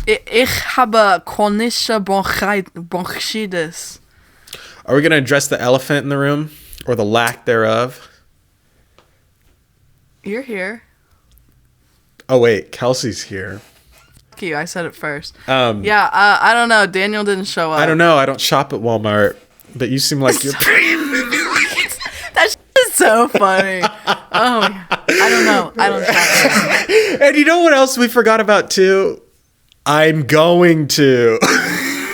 Ich habe chronische Bronchitis. Are we going to address the elephant in the room or the lack thereof? You're here. Oh, wait. Kelsey's here. Fuck you. I said it first. Yeah. I don't know. Daniel didn't show up. I don't know. I don't shop at Walmart, but you seem like you're... That is so funny. Oh, I don't know. I don't shop. And you know what else we forgot about, too? I'm going to.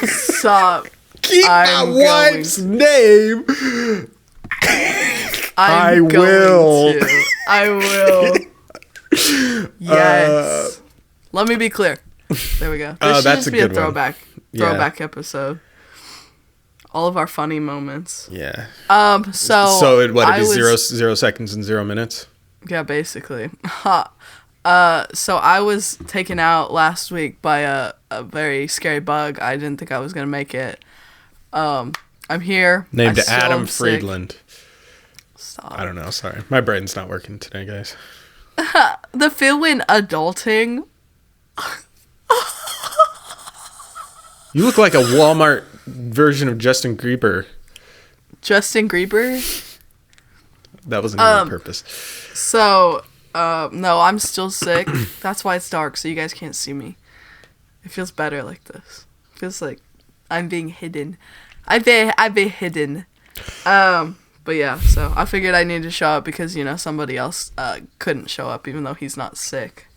Stop. Keep my wife's name. I will. I will. Yes. Let me be clear. There we go. This should that's just a be a good one. throwback episode. All of our funny moments. Yeah. So it'd be 0 seconds and 0 minutes? Yeah, basically. So I was taken out last week by a very scary bug. I didn't think I was gonna make it. I'm here. Named I still Adam am sick. Friedland. Stop. I don't know. Sorry. My brain's not working today, guys. The feel when adulting. You look like a Walmart version of Justin Grieber. Justin Grieber? That wasn't even on purpose. So, no, I'm still sick. That's why it's dark, so you guys can't see me. It feels better like this. It feels like I'm being hidden. I've been hidden. But yeah, so I figured I needed to show up because, somebody else couldn't show up even though he's not sick.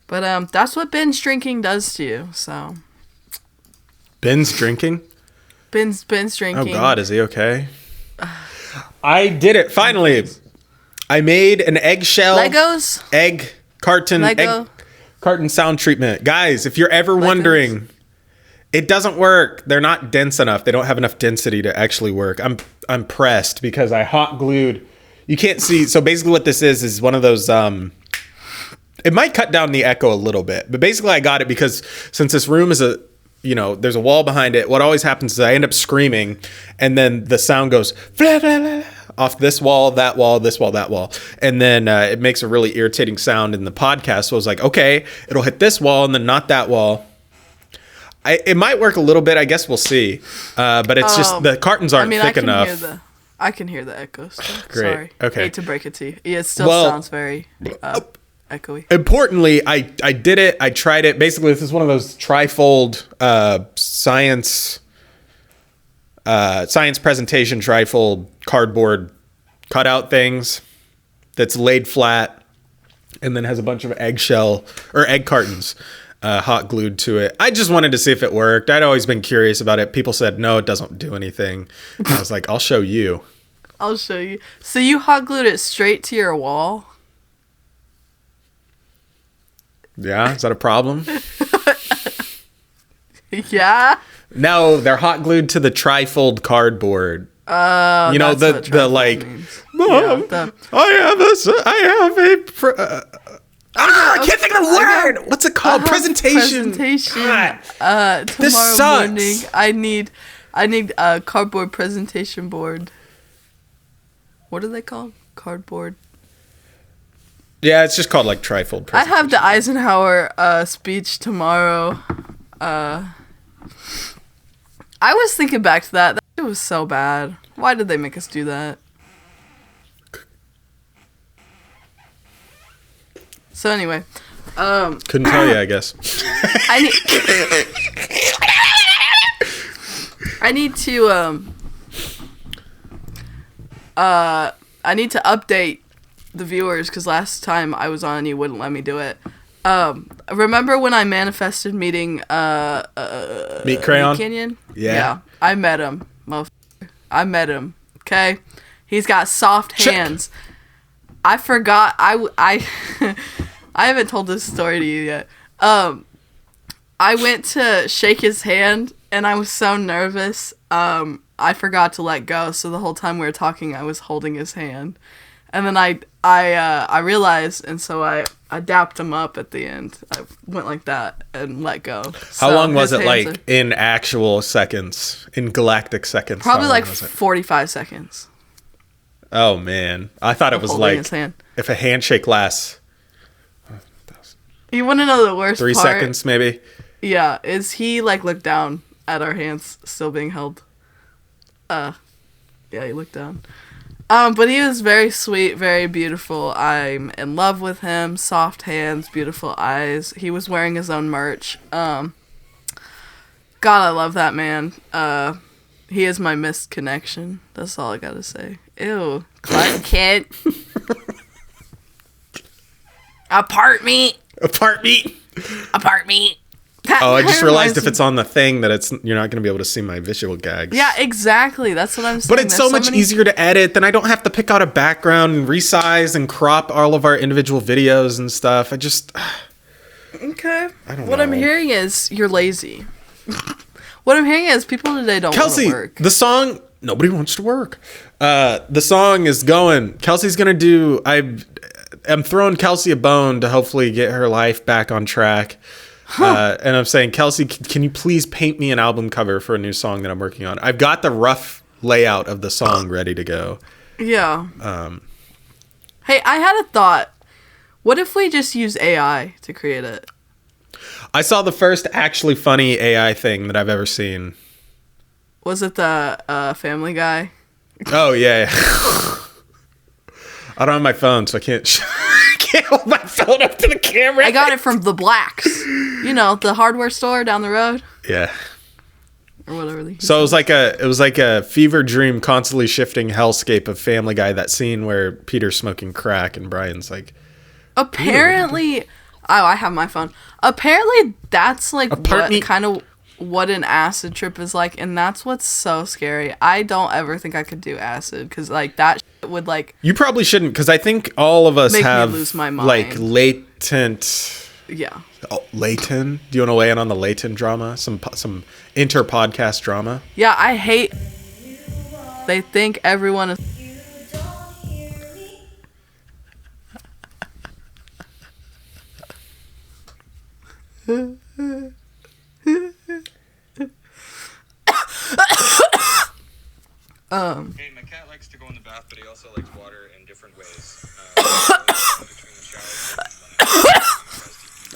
But that's what binge drinking does to you, so. Ben's drinking? Binge drinking. Oh, God, is he okay? I did it, finally. I made an eggshell. Legos? Egg carton. Lego? Egg carton sound treatment. Guys, if you're ever wondering, it doesn't work. They're not dense enough. They don't have enough density to actually work. I'm pressed because I hot glued. You can't see. So basically what this is one of those, it might cut down the echo a little bit, but basically I got it because since this room is there's a wall behind it, what always happens is I end up screaming and then the sound goes blah, blah, blah, off this wall, that wall, this wall, that wall. And then it makes a really irritating sound in the podcast. So I was like, okay, it'll hit this wall and then not that wall. It might work a little bit. I guess we'll see. But it's just the cartons aren't thick enough. I can hear the echoes. Great. Sorry. Okay. Hate to break it to you. Yeah, it still sounds very echoey. Importantly, I did it. I tried it. Basically, this is one of those trifold science presentation trifold cardboard cutout things that's laid flat and then has a bunch of eggshell or egg cartons hot glued to it. I just wanted to see if it worked. I'd always been curious about it. People said, no, it doesn't do anything. And I was like, I'll show you. I'll show you. So you hot glued it straight to your wall? Yeah, is that a problem? Yeah. No, they're hot glued to the trifold cardboard. Oh, the like, Mom, yeah, I can't think of the word. What's it called? Presentation. Tomorrow morning, I need a cardboard presentation board. What are they called? Cardboard. Yeah, it's just called like trifold. I have the Eisenhower speech tomorrow. I was thinking back to that. That shit was so bad. Why did they make us do that? So anyway, couldn't tell you, I guess. I need to update the viewers because last time I was on, you wouldn't let me do it. Remember when I manifested meeting Meet Crayon? Meat Canyon? Yeah. I met him, motherfucker. I met him. Okay, he's got soft hands. I forgot. I haven't told this story to you yet. I went to shake his hand and I was so nervous. I forgot to let go. So the whole time we were talking, I was holding his hand, and then I realized, and so I dapped him up at the end. I went like that and let go. How long was it, like, in actual seconds, in galactic seconds? Probably like 45 seconds. Oh, man. I thought it was like, if a handshake lasts... You want to know the worst 3 part? seconds, maybe? Yeah, is he like looked down at our hands still being held? Yeah, he looked down. But he was very sweet, very beautiful. I'm in love with him. Soft hands, beautiful eyes. He was wearing his own merch. God, I love that man. He is my missed connection. That's all I gotta say. Ew. Clark Kent. Apartment. Oh, I just realized if it's on the thing that you're not going to be able to see my visual gags. Yeah, exactly. That's what I'm saying. But it's so much easier to edit. Then I don't have to pick out a background and resize and crop all of our individual videos and stuff. Okay. I don't what know. I'm hearing is you're lazy. What I'm hearing is people today don't want to work. The song, nobody wants to work. The song is going. Kelsey's going to do, I'm throwing Kelsey a bone to hopefully get her life back on track. And I'm saying, Kelsey, can you please paint me an album cover for a new song that I'm working on? I've got the rough layout of the song ready to go. Yeah. Hey, I had a thought. What if we just use AI to create it? I saw the first actually funny AI thing that I've ever seen. Was it the Family Guy? Oh, yeah. I don't have my phone, so I can't hold my phone up to the camera. I got it from The Blacks. You know, the hardware store down the road. Yeah. Or whatever. So it was like a fever dream, constantly shifting hellscape of Family Guy. That scene where Peter's smoking crack and Brian's like, apparently, I have my phone. Apparently, that's like what an acid trip is like, and that's what's so scary. I don't ever think I could do acid because like that shit would like. You probably shouldn't, because I think all of us have me lose my mind. Like latent. Yeah. Oh, latent. Do you want to weigh in on the latent drama? Some inter-podcast drama? Yeah, I hate. They think everyone is. Hey, my cat likes to go in the bath, but he also likes water in different ways.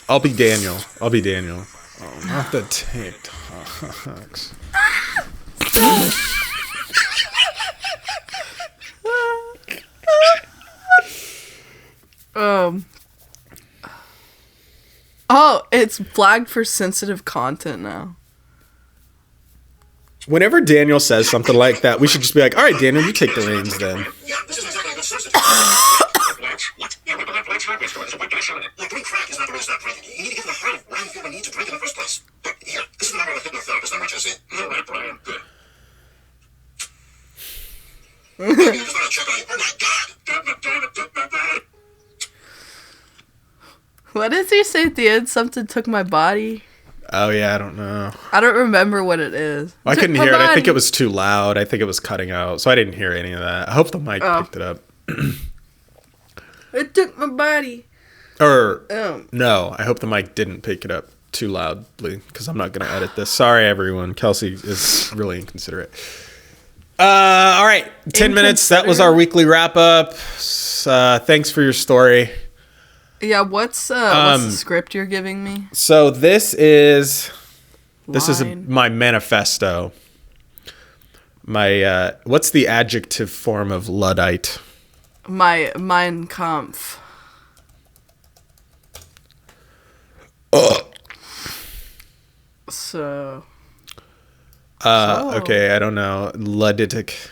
I'll be Daniel. Oh, not the TikToks. Oh, it's flagged for sensitive content now. Whenever Daniel says something like that, we should just be like, all right, Daniel, you take the reins then. Yeah, this is exactly the source of what? Yeah, but let's have this story. So what can I show you? Yeah, doing crack is not the way to stop drinking. You need to get to the heart of why you feel the need to drink in the first place. But here, this is the number of a hypnotherapist I want you to see. All right, Brian. Good. Maybe you just want to check on you. Oh my God. What does he say at the end? Something took my body. Oh, yeah, I don't know. I don't remember what it is. I couldn't hear it. I think it was too loud. I think it was cutting out. So I didn't hear any of that. I hope the mic picked it up. It took my body. No, I hope the mic didn't pick it up too loudly, because I'm not going to edit this. Sorry, everyone. Kelsey is really inconsiderate. All right, 10 minutes. That was our weekly wrap-up. Thanks for your story. Yeah, what's the script you're giving me? So this is my manifesto. My what's the adjective form of Luddite? My Mein Kampf. So. Okay, I don't know. Ludditic.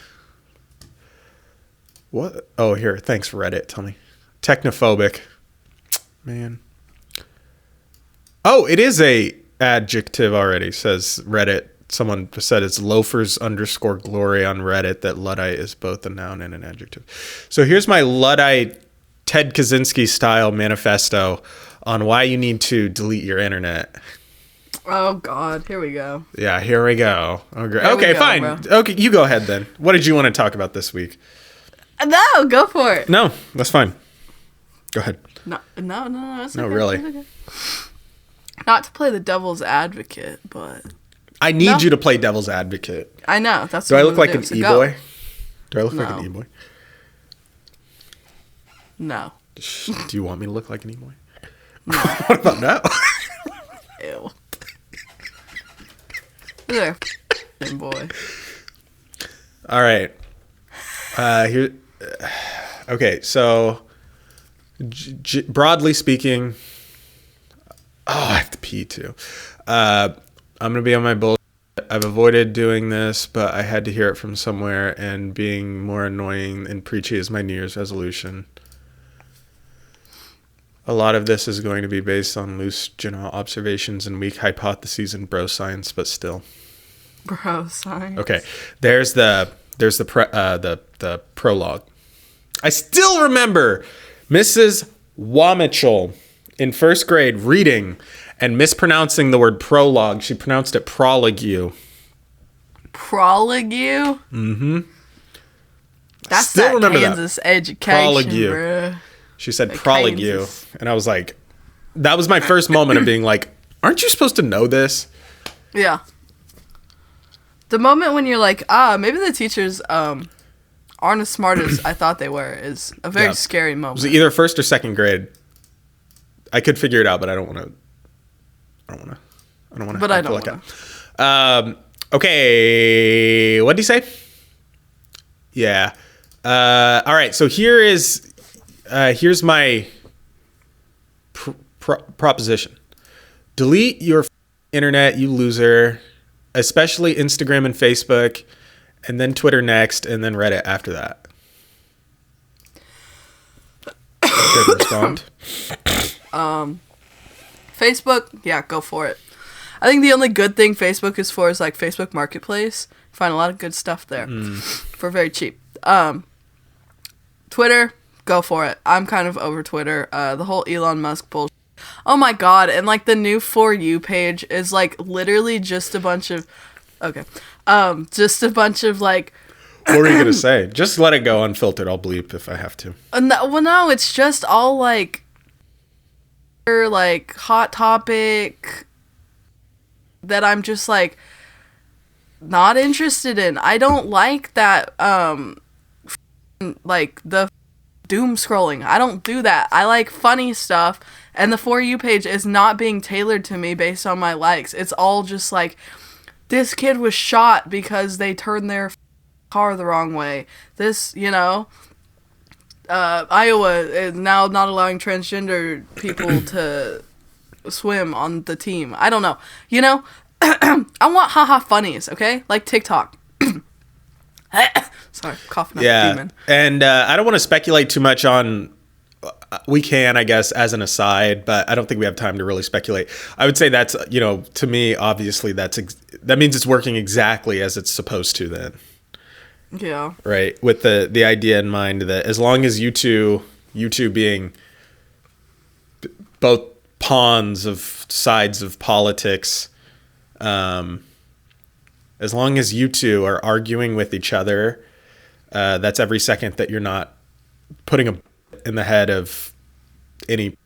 What? Oh, here. Thanks, Reddit. Tell me. Technophobic. Man. Oh, it is a adjective already, says Reddit. Someone said it's loafers_glory on Reddit that Luddite is both a noun and an adjective. So here's my Luddite Ted Kaczynski style manifesto on why you need to delete your internet. Oh, God. Here we go. Yeah, here we go. Okay, fine. Bro. Okay, you go ahead then. What did you want to talk about this week? No, go for it. No, that's fine. Go ahead. No. It's No, okay, really. it's okay. Not to play the devil's advocate, but I need you to play devil's advocate. I know. That's Do what I I'm look like gonna an do, so go. e-boy? Do I look like No. an e-boy? No. Do you want me to look like an e-boy? No. What about now? Ew. There, boy. All right. Here. Okay, so broadly speaking, I have to pee too. I'm gonna be on my bullshit. I've avoided doing this, but I had to hear it from somewhere, and being more annoying and preachy is my New Year's resolution. A lot of this is going to be based on loose general observations and weak hypotheses and bro science, but still. Bro science. Okay, there's the prologue. I still remember Mrs. Wamichel in first grade reading and mispronouncing the word prologue. She pronounced it prologue. Prologue? Mm-hmm. That's Still that remember Kansas that. education, bro. She said Like prologue. Kansas. And I was like, that was my first moment of being like, aren't you supposed to know this? Yeah. The moment when you're like, maybe the teachers aren't as smart as I thought they were is a very scary It moment. was either first or second grade. I could figure it out, but I don't want to. But I don't want to. Okay, what did he say? Yeah. All right. So here's my proposition. Delete your internet, you loser. Especially Instagram and Facebook, and then Twitter next, and then Reddit after that. Good respond. Facebook, yeah, go for it. I think the only good thing Facebook is for is like Facebook Marketplace. Find a lot of good stuff there for very cheap. Twitter, go for it. I'm kind of over Twitter. The whole Elon Musk bullshit. Oh my god, and like the new For You page is like literally just a bunch of just a bunch of like What were you gonna say? Just let it go unfiltered. I'll bleep if I have to. no, it's just all like hot topic that I'm just like not interested in. I don't like that like the doom scrolling. I don't do that. I like funny stuff, and the For You page is not being tailored to me based on my likes. It's all just like, this kid was shot because they turned their car the wrong way. This, Iowa is now not allowing transgender people to swim on the team. I don't know. I want haha funnies, okay? Like TikTok. Sorry, coughing up a demon. And I don't want to speculate too much on. We can, I guess, as an aside, but I don't think we have time to really speculate. I would say that's, to me, obviously, that means it's working exactly as it's supposed to. Then, yeah, right, with the idea in mind that as long as you two being both pawns of sides of politics, as long as you two are arguing with each other. That's every second that you're not putting a in the head of any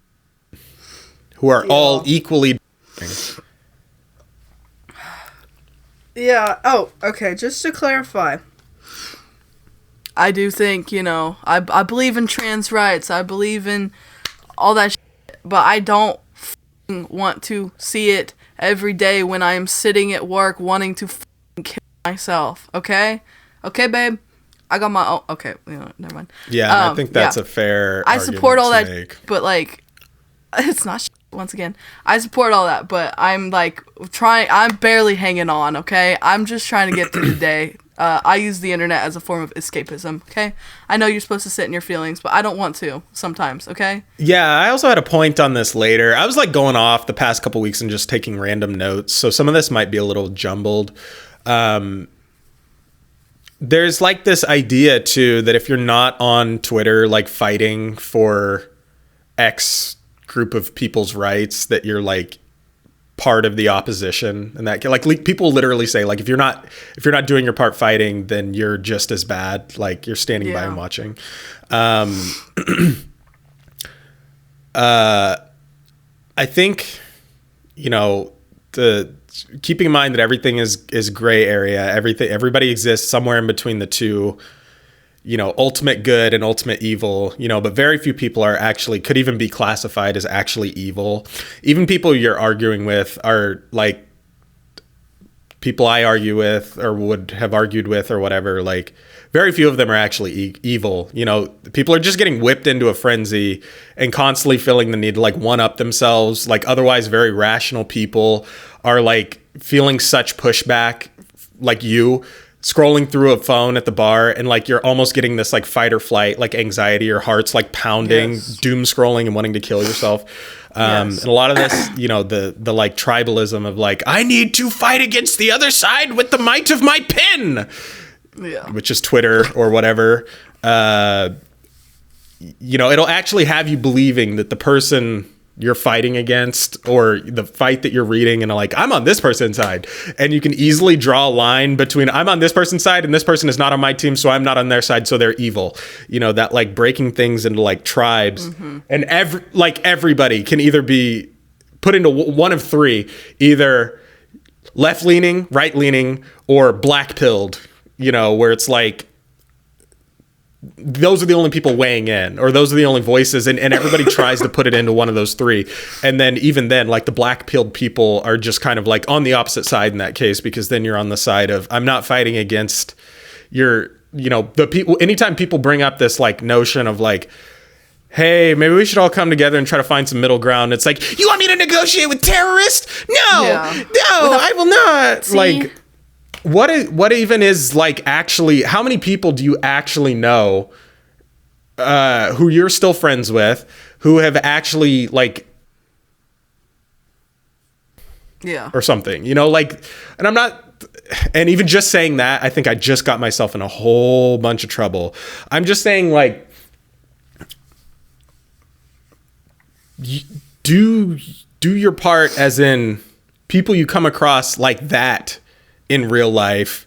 who are all equally. Yeah. Oh, okay. Just to clarify, I do think, I believe in trans rights. I believe in all that shit, but I don't want to see it every day when I am sitting at work wanting to kill myself. Okay? Okay, babe? I got my own. Okay, never mind. Yeah, I think that's a fair. I support all that, make. But like, it's not. Once again, I support all that, but I'm like trying. I'm barely hanging on. Okay, I'm just trying to get through the day. I use the internet as a form of escapism. Okay, I know you're supposed to sit in your feelings, but I don't want to sometimes. Okay. Yeah, I also had a point on this later. I was like going off the past couple weeks and just taking random notes, so some of this might be a little jumbled. There's like this idea too that if you're not on Twitter like fighting for X group of people's rights, that you're like part of the opposition, and that like people literally say like if you're not doing your part fighting, then you're just as bad, like you're standing by and watching. I think keeping in mind that everything is gray area. Everybody exists somewhere in between the two, ultimate good and ultimate evil, but very few people could even be classified as actually evil. Even people you're arguing with are like people I argue with or would have argued with or whatever, like very few of them are actually evil. You know, people are just getting whipped into a frenzy and constantly feeling the need to like one up themselves. Like otherwise very rational people are like feeling such pushback, like you scrolling through a phone at the bar and like you're almost getting this like fight or flight, like anxiety, your heart's like pounding, Yes. doom scrolling and wanting to kill yourself. Yes. And a lot of this, you know, the like tribalism of like, I need to fight against the other side with the might of my pen, Yeah. which is Twitter or whatever. You know, it'll actually have you believing that the person you're fighting against or the fight that you're reading and like, I'm on this person's side. And you can easily draw a line between I'm on this person's side and this person is not on my team, so I'm not on their side, so they're evil. You know, that like breaking things into like tribes. And everybody can either be put into one of three, either left-leaning, right-leaning, or black-pilled, you know, where it's like, those are the only people weighing in, or those are the only voices, and everybody tries to put it into one of those three. And then even then, like the black-pilled people are just kind of like on the opposite side in that case, because then you're on the side of, I'm not fighting against your, you know, the people. Anytime people bring up this like notion of like, hey, maybe we should all come together and try to find some middle ground. It's like, you want me to negotiate with terrorists? No, Yeah. no, I will not. See? Like, what even is like actually, how many people do you actually know who you're still friends with who have actually like, Yeah. or something, you know, like, and I'm not, and even just saying that, I think I just got myself in a whole bunch of trouble. I'm just saying like, do your part, as in people you come across like that in real life,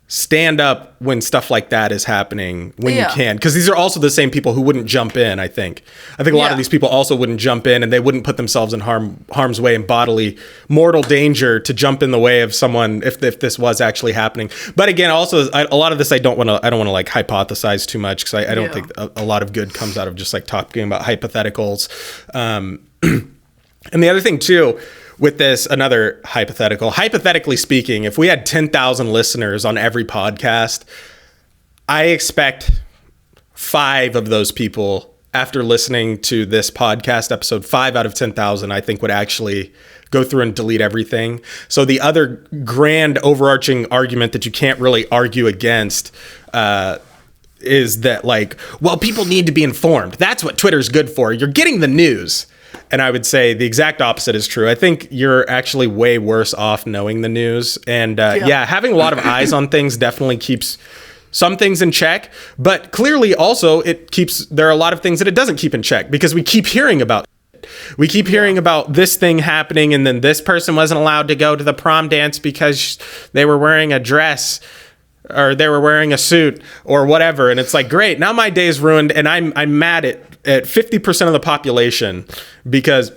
stand up when stuff like that is happening when Yeah. you can, because these are also the same people who wouldn't jump in. I think a lot Yeah. of these people also wouldn't jump in, and they wouldn't put themselves in harm's way and bodily mortal danger to jump in the way of someone if this was actually happening. But again, also a lot of this I don't want to like hypothesize too much, because I don't Yeah. think a lot of good comes out of just like talking about hypotheticals. And the other thing too, with this, another hypothetically speaking, if we had 10,000 listeners on every podcast, I expect 5 of those people, after listening to this podcast episode, 5 out of 10,000, I think would actually go through and delete everything. So the other grand overarching argument that you can't really argue against is that like, well, people need to be informed. That's what Twitter's good for. You're getting the news. And I would say the exact opposite is true. I think you're actually way worse off knowing the news. And yeah, having a lot of eyes on things definitely keeps some things in check. But clearly also there are a lot of things that it doesn't keep in check, because we keep hearing about it. We keep hearing about this thing happening, and then this person wasn't allowed to go to the prom dance because they were wearing a dress, or they were wearing a suit or whatever. And it's like, great, now my day's ruined, and I'm mad at 50% of the population because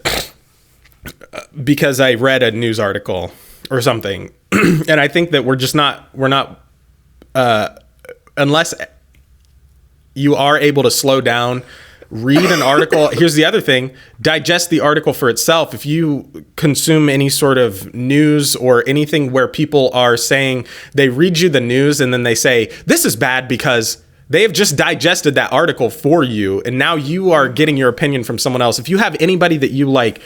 I read a news article or something. And I think that we're not unless you are able to slow down, read an article. Here's the other thing: digest the article for itself. If you consume any sort of news or anything where people are saying, they read you the news and then they say, this is bad because they have just digested that article for you, and now you are getting your opinion from someone else. If you have anybody that you like,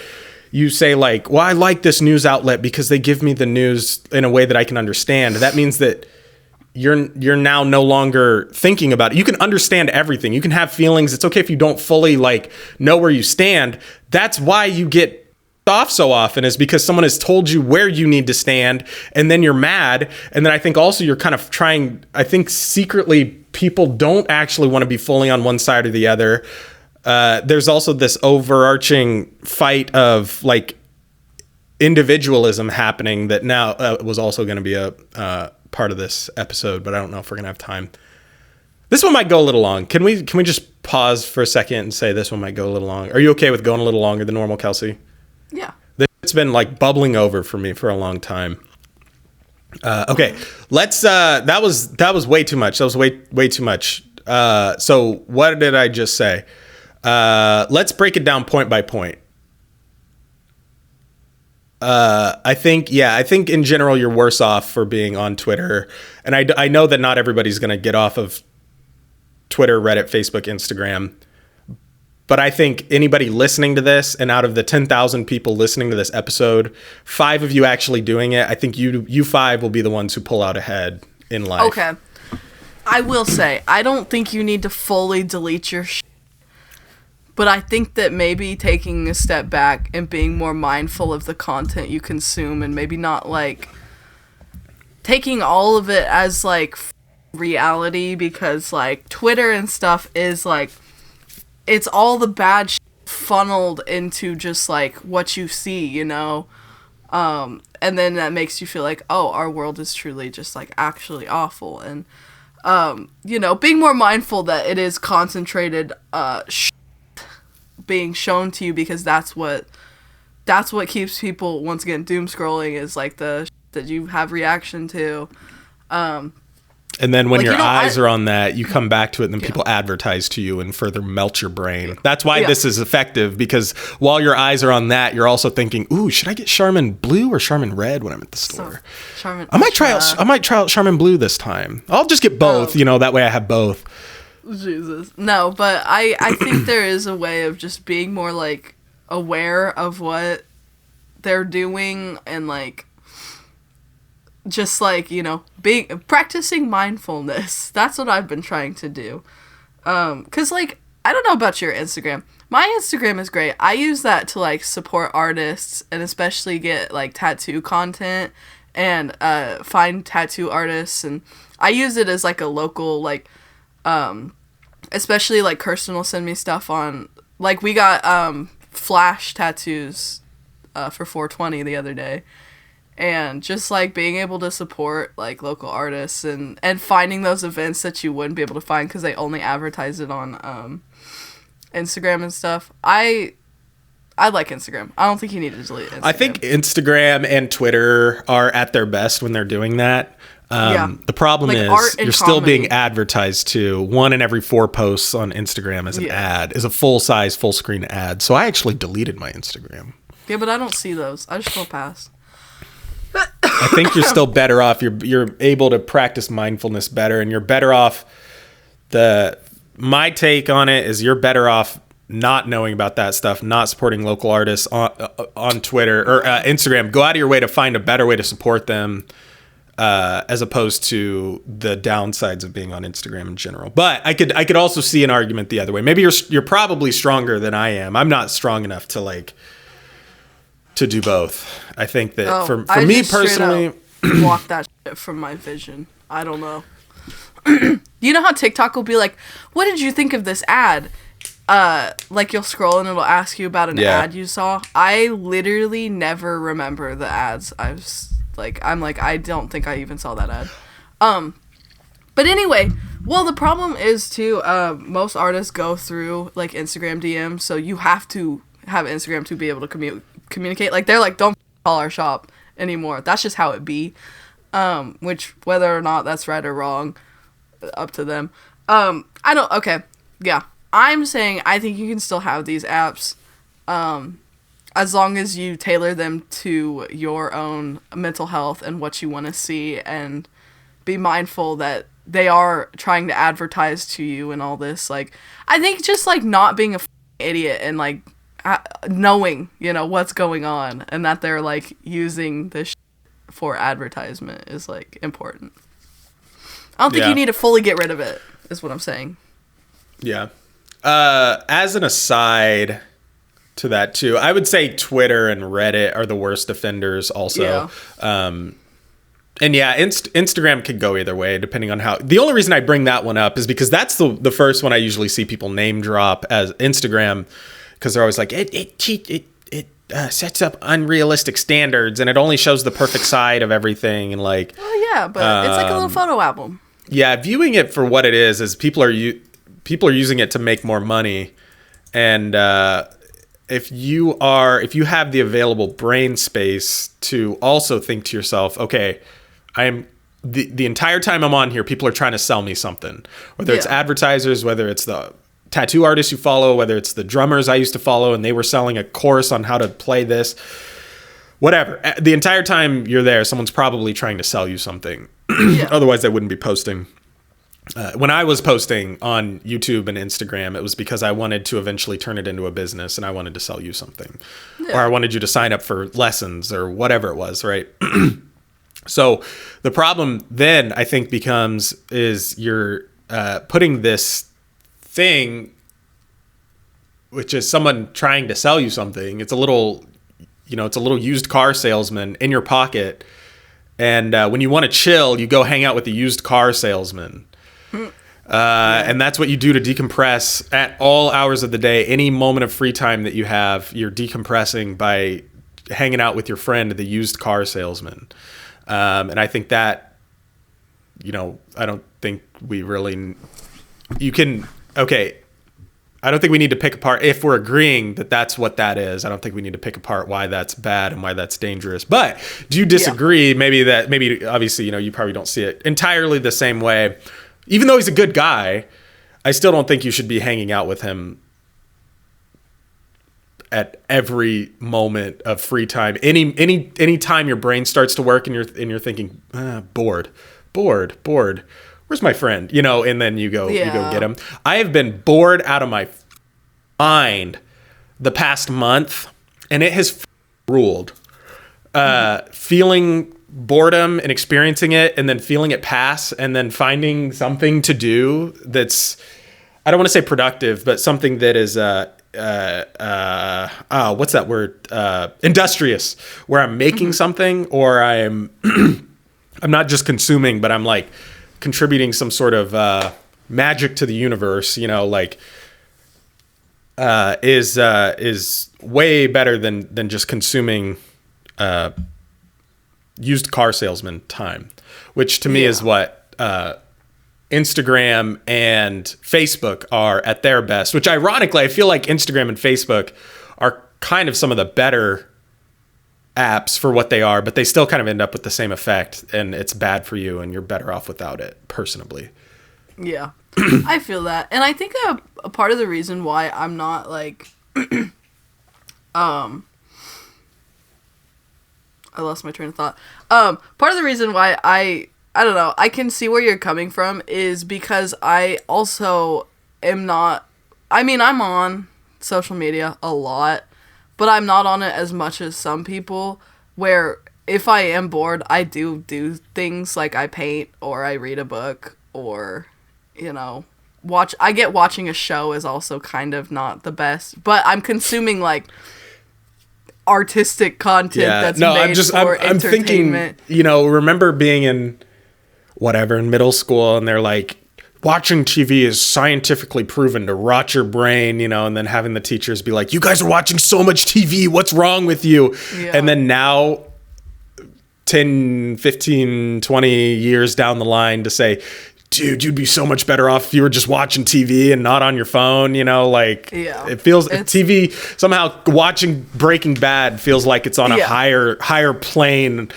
you say like, well, I like this news outlet because they give me the news in a way that I can understand. That means that you're now no longer thinking about it. You can understand everything. You can have feelings. It's okay if you don't fully like know where you stand. That's why you get off so often, is because someone has told you where you need to stand, and then you're mad. And then I think also you're kind of trying, I think secretly people don't actually want to be fully on one side or the other. There's also this overarching fight of like individualism happening that now was also going to be a part of this episode, but I don't know if we're gonna have time. This one might go a little long. Can we just pause for a second and say this one might go a little long? Are you okay with going a little longer than normal, Kelsey? Yeah. It's been like bubbling over for me for a long time. Okay, let's. That was way too much. That was way too much. So what did I just say? Let's break it down point by point. I think in general you're worse off for being on Twitter. And I know that not everybody's going to get off of Twitter, Reddit, Facebook, Instagram. But I think anybody listening to this, and out of the 10,000 people listening to this episode, 5 of you actually doing it, I think you 5 will be the ones who pull out ahead in life. Okay. I will say, I don't think you need to fully delete your but I think that maybe taking a step back and being more mindful of the content you consume, and maybe not like taking all of it as like reality, because like Twitter and stuff is like, it's all the bad funneled into just like what you see, you know? And then that makes you feel like, oh, our world is truly just like actually awful. And, you know, being more mindful that it is concentrated, being shown to you, because that's what keeps people, once again, doom scrolling, is like the that you have reaction to. And then when like, your you know, eyes are on that, you come back to it, and then people advertise to you and further melt your brain. That's why this is effective, because while your eyes are on that, you're also thinking, ooh, should I get Charmin Blue or Charmin Red when I'm at the store? I might try out Charmin Blue this time. I'll just get both, you know, that way I have both. Jesus. No, but I think there is a way of just being more like aware of what they're doing, and like just like, you know, practicing mindfulness. That's what I've been trying to do. 'Cause like, I don't know about your Instagram. My Instagram is great. I use that to like support artists, and especially get like tattoo content, and find tattoo artists, and I use it as like a local, like especially like Kirsten will send me stuff on, like we got flash tattoos for 420 the other day. And just like being able to support like local artists, and finding those events that you wouldn't be able to find because they only advertise it on Instagram and stuff. I like Instagram. I don't think you need to delete Instagram. I think Instagram and Twitter are at their best when they're doing that. The problem like is you're still comedy. being advertised to. 1 in every 4 posts on Instagram is an ad, is a full-size, full-screen ad. So I actually deleted my Instagram. Yeah, but I don't see those. I just go past. I think you're still better off. You're able to practice mindfulness better, and you're better off. My take on it is you're better off not knowing about that stuff, not supporting local artists on Twitter or Instagram. Go out of your way to find a better way to support them, as opposed to the downsides of being on Instagram in general. But I could also see an argument the other way. Maybe you're probably stronger than I am. I'm not strong enough to do both. I think that for me personally, block that shit from my vision. I don't know. You know how TikTok will be like, what did you think of this ad? Like you'll scroll and it'll ask you about an ad you saw. I literally never remember the ads. I'm like, I don't think I even saw that ad. But anyway, well, the problem is too, most artists go through like Instagram DMs, so you have to have Instagram to be able to communicate. Like they're like, don't call our shop anymore. That's just how it be. Which whether or not that's right or wrong, up to them. I'm saying I think you can still have these apps, as long as you tailor them to your own mental health and what you want to see, and be mindful that they are trying to advertise to you and all this. Like, I think just like not being a idiot and like knowing, you know, what's going on, and that they're like using this for advertisement is like important. I don't think you need to fully get rid of it, is what I'm saying. Yeah. As an aside to that too, I would say Twitter and Reddit are the worst offenders also. Yeah. And yeah, Instagram could go either way depending on how. The only reason I bring that one up is because that's the first one I usually see people name drop as Instagram, because they're always like, it sets up unrealistic standards and it only shows the perfect side of everything, and like. Oh yeah, but it's like a little photo album. Yeah, viewing it for what it is people are using it to make more money, and if you have the available brain space to also think to yourself, okay, I am the entire time I'm on here, people are trying to sell me something, whether it's advertisers, whether it's the tattoo artists you follow, whether it's the drummers I used to follow and they were selling a course on how to play this, whatever. The entire time you're there, someone's probably trying to sell you something. Otherwise, they wouldn't be posting. When I was posting on YouTube and Instagram, it was because I wanted to eventually turn it into a business and I wanted to sell you something. Or I wanted you to sign up for lessons or whatever it was, right? So the problem then, I think, is you're putting this thing, which is someone trying to sell you something. It's a little used car salesman in your pocket. And when you want to chill, you go hang out with the used car salesman. And that's what you do to decompress at all hours of the day. Any moment of free time that you have, you're decompressing by hanging out with your friend, the used car salesman. And I think that, I don't think we really, I don't think we need to pick apart, if we're agreeing that that's what that is, I don't think we need to pick apart why that's bad and why that's dangerous. But do you disagree? Yeah. Maybe obviously, you probably don't see it entirely the same way. Even though he's a good guy, I still don't think you should be hanging out with him at every moment of free time. Any time your brain starts to work and you're thinking, bored. Where's my friend? And then you go get him. I have been bored out of my mind the past month, and it has ruled. Feeling boredom and experiencing it, and then feeling it pass, and then finding something to do that's, I don't want to say productive, but something that is what's that word? Industrious, where I'm making something, or I'm not just consuming, but I'm like contributing some sort of magic to the universe, is way better than just consuming used car salesman time, which to me is what Instagram and Facebook are at their best, which ironically, I feel like Instagram and Facebook are kind of some of the better apps for what they are, but they still kind of end up with the same effect, and it's bad for you and you're better off without it, personally. Yeah. I feel that. And I think a part of the reason why I'm not like I lost my train of thought. Part of the reason why I don't know, I can see where you're coming from is because I also am not, I'm on social media a lot, but I'm not on it as much as some people, where if I am bored, I do things like I paint or I read a book or, watching a show is also kind of not the best, but I'm consuming like artistic content that's made for entertainment. I'm thinking, remember being in middle school, and they're like, watching TV is scientifically proven to rot your brain, and then having the teachers be like, you guys are watching so much TV, what's wrong with you? Yeah. And then now 10, 15, 20 years down the line to say, dude, you'd be so much better off if you were just watching TV and not on your phone, it feels TV somehow, watching Breaking Bad feels like it's on a higher plane,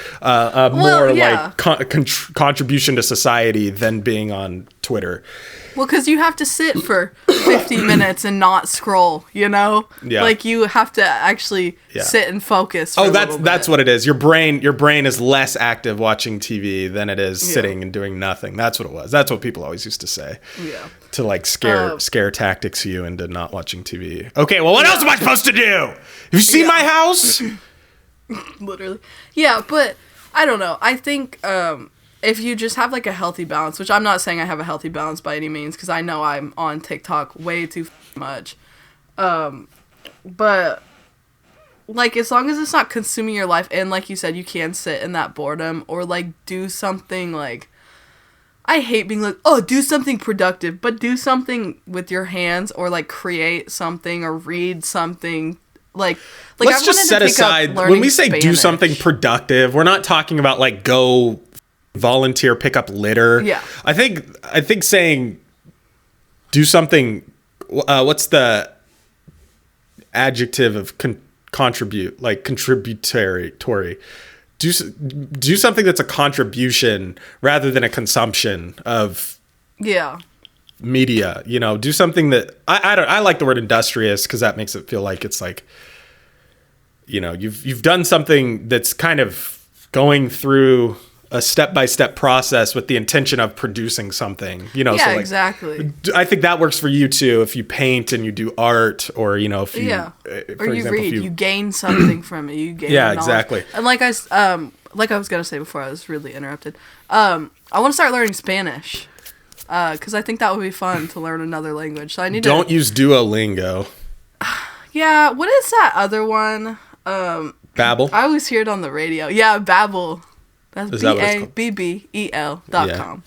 contribution to society than being on Twitter. Well, because you have to sit for 50 minutes and not scroll, Yeah. Like you have to actually sit and focus. That's what it is. Your brain is less active watching TV than it is sitting and doing nothing. That's what it was. That's what people always used to say. Yeah. To like scare tactics you into not watching TV. Okay, well, what else am I supposed to do? Have you seen my house? Literally. Yeah, but I don't know. I think if you just have like a healthy balance, which I'm not saying I have a healthy balance by any means, because I know I'm on TikTok way too much. But like, as long as it's not consuming your life, and like you said, you can sit in that boredom or like do something like, I hate being like, oh, do something productive, but do something with your hands, or like create something or read something. Like let's just set aside, when we say Spanish, do something productive, we're not talking about like go volunteer, pick up litter. Yeah. I think saying do something, what's the adjective of contribute, like contributory. Do something that's a contribution rather than a consumption of media. Do something that I like the word industrious, because that makes it feel like it's like, you've done something that's kind of going through a step-by-step process with the intention of producing something, Yeah, so like, exactly. I think that works for you too. If you paint and you do art, or if you, or you read, you gain something from it. You gain knowledge. Exactly. And like I was gonna say before, I was really interrupted. I want to start learning Spanish, because I think that would be fun to learn another language. So I need don't use Duolingo. Yeah, what is that other one? Babbel. I always hear it on the radio. Yeah, Babbel. That's Is that what it's called? BABBEL.com.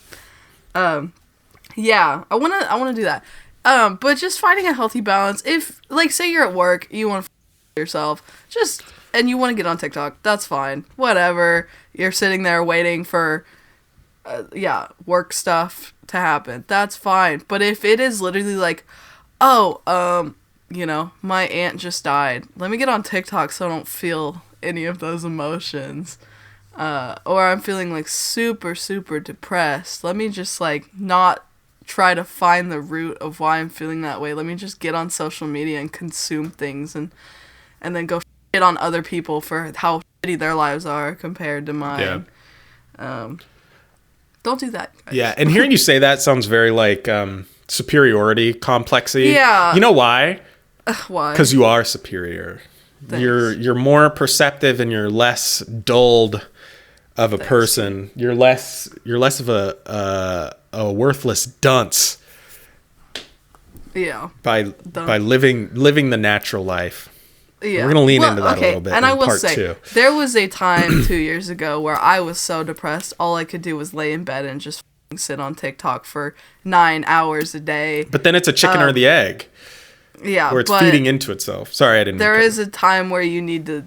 Yeah, I wanna do that. But just finding a healthy balance. If, like, say you're at work, you want to yourself, and you want to get on TikTok, that's fine. Whatever. You're sitting there waiting for, work stuff to happen. That's fine. But if it is literally like, my aunt just died. Let me get on TikTok so I don't feel any of those emotions. Or I'm feeling like super, super depressed. Let me just like not try to find the root of why I'm feeling that way. Let me just get on social media and consume things and then go shit on other people for how shitty their lives are compared to mine. Yeah. Don't do that, guys. Yeah, and hearing you say that sounds very like superiority complexy. Yeah. You know why? Why? Because you are superior. Thanks. You're more perceptive and you're less dulled of a person. You're less of a worthless dunce. Yeah. By living the natural life. Yeah. We're gonna lean into that a little bit. And I will part say, two. there was a time 2 years ago where I was so depressed, all I could do was lay in bed and just sit on TikTok for 9 hours a day. But then it's a chicken or the egg. Yeah, where it's feeding into itself. Sorry, I didn't. There is a time where you need to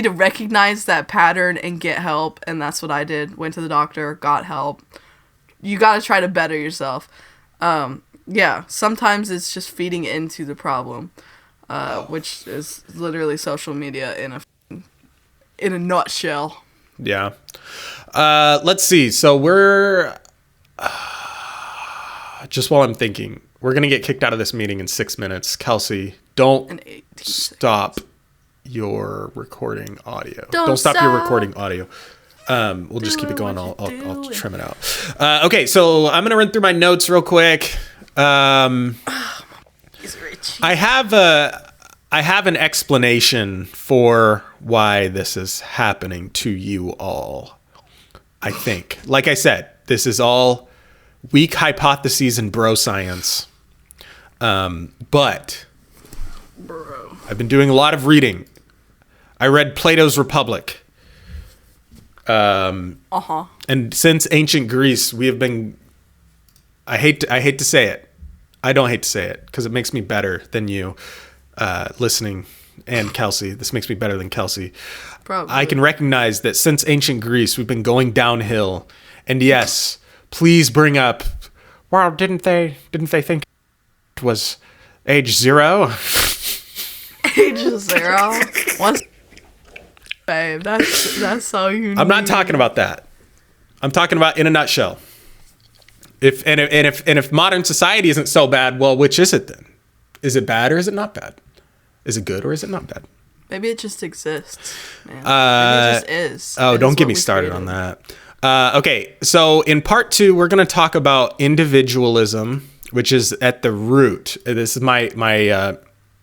recognize that pattern and get help, and that's what I did. Went to the doctor, got help. You got to try to better yourself. Sometimes it's just feeding into the problem, which is literally social media in a nutshell. Yeah. Let's see. So we're just while I'm thinking. We're going to get kicked out of this meeting in 6 minutes. Kelsey, don't stop your recording audio. Don't stop your recording audio. We'll just keep it going. I'll trim it out. Okay, so I'm going to run through my notes real quick. I have an explanation for why this is happening to you all. I think. Like I said, this is all weak hypotheses and bro science. But I've been doing a lot of reading. I read Plato's Republic. And since ancient Greece, we have been, I hate to say it. I don't hate to say it because it makes me better than you, listening, and Kelsey. This makes me better than Kelsey. Probably. I can recognize that since ancient Greece, we've been going downhill. And yes, please bring up, well, didn't they think it was age 0? Age 0? What's babe? That's so unique. I'm not talking about that. I'm talking about in a nutshell. If modern society isn't so bad, well, which is it then? Is it bad or is it not bad? Is it good or is it not bad? Maybe it just exists, man. Maybe it just is. Oh, don't get me started on that. Okay, so in part 2, we're going to talk about individualism, which is at the root. This is my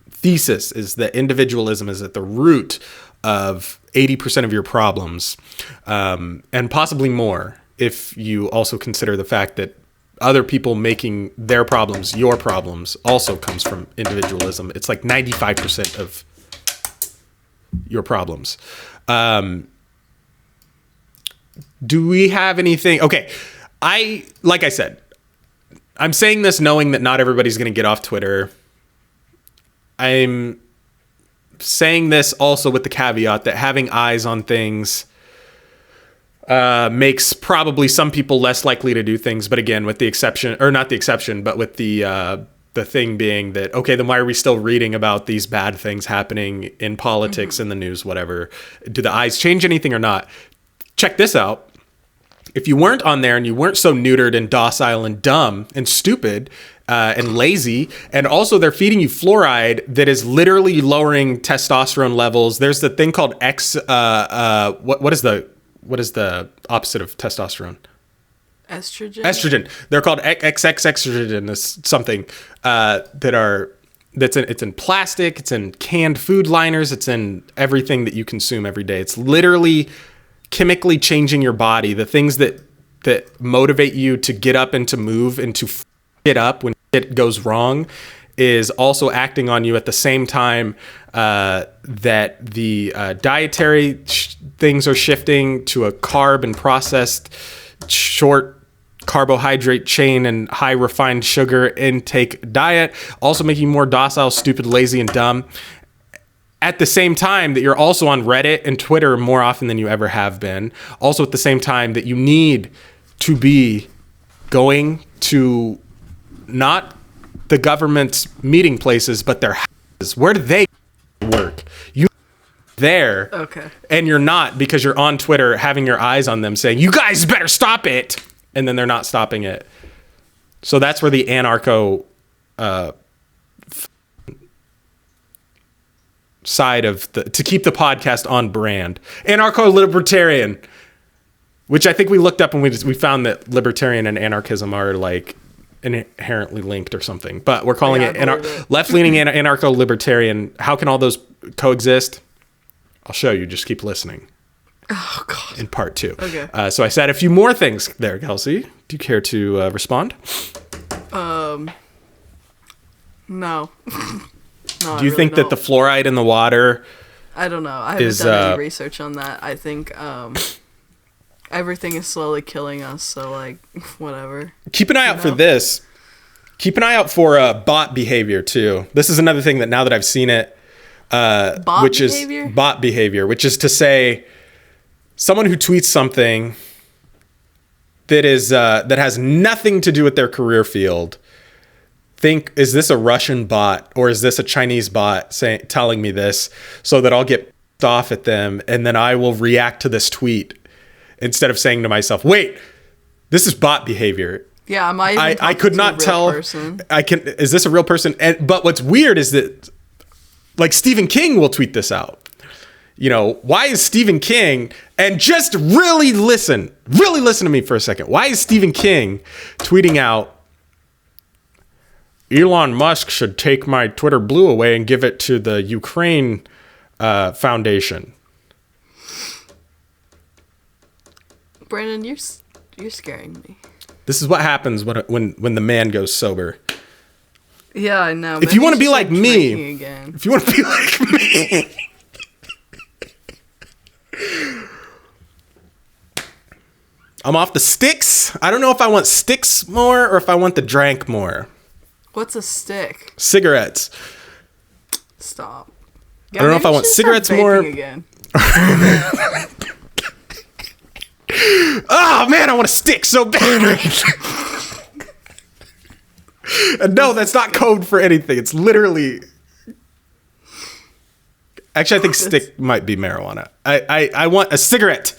thesis, is that individualism is at the root of 80% of your problems, and possibly more if you also consider the fact that other people making their problems your problems also comes from individualism. It's like 95% of your problems. Do we have anything? Okay, like I said, I'm saying this knowing that not everybody's going to get off Twitter. I'm saying this also with the caveat that having eyes on things makes probably some people less likely to do things. But again, with the exception, or not the exception, but with the thing being that, okay, then why are we still reading about these bad things happening in politics, in the news, whatever? Do the eyes change anything or not? Check this out. If you weren't on there and you weren't so neutered and docile and dumb and stupid and lazy. And also they're feeding you fluoride that is literally lowering testosterone levels. There's the thing called what is the opposite of testosterone? Estrogen. Estrogen. They're called XX estrogen, is something it's in plastic, it's in canned food liners, it's in everything that you consume every day. It's literally chemically changing your body. The things that motivate you to get up and to move and to get up when it goes wrong is also acting on you at the same time that the dietary things are shifting to a carb and processed short carbohydrate chain and high refined sugar intake diet, also making you more docile, stupid, lazy, and dumb. At the same time that you're also on Reddit and Twitter more often than you ever have been. Also at the same time that you need to be going to not the government's meeting places, but their houses. Where do they work? You there. Okay. And you're not, because you're on Twitter having your eyes on them saying, you guys better stop it. And then they're not stopping it. So that's where the anarcho side of to keep the podcast on brand. Anarcho-libertarian, which I think we looked up and we found that libertarian and anarchism are like inherently linked or something. But we're calling it left-leaning anarcho-libertarian. How can all those coexist? I'll show you. Just keep listening. Oh, God. In part 2. Okay. So I said a few more things there, Kelsey. Do you care to respond? No. No. Do you think that the fluoride in the water? I don't know. I haven't done any research on that. I think everything is slowly killing us. So like, whatever. Keep an eye out for this. Keep an eye out for bot behavior too. This is another thing that now that I've seen it, bot behavior, which is to say, someone who tweets something that has nothing to do with their career field. Think, is this a Russian bot or is this a Chinese bot telling me this so that I'll get pissed off at them and then I will react to this tweet instead of saying to myself, wait, this is bot behavior. Yeah, I could not tell. Person? Is this a real person? But what's weird is that like Stephen King will tweet this out. You know, why is Stephen King, and just really listen to me for a second. Why is Stephen King tweeting out, Elon Musk should take my Twitter Blue away and give it to the Ukraine Foundation? Brandon, you're scaring me. This is what happens when the man goes sober. Yeah, I know. If you want to be like me, if you want to be like me. I'm off the sticks. I don't know if I want sticks more or if I want the drank more. What's a stick? Cigarettes. Stop. I don't know if I want cigarettes more. Again. Oh man, I want a stick so bad. And no, that's not code for anything. It's literally. Actually, I think stick might be marijuana. I want a cigarette.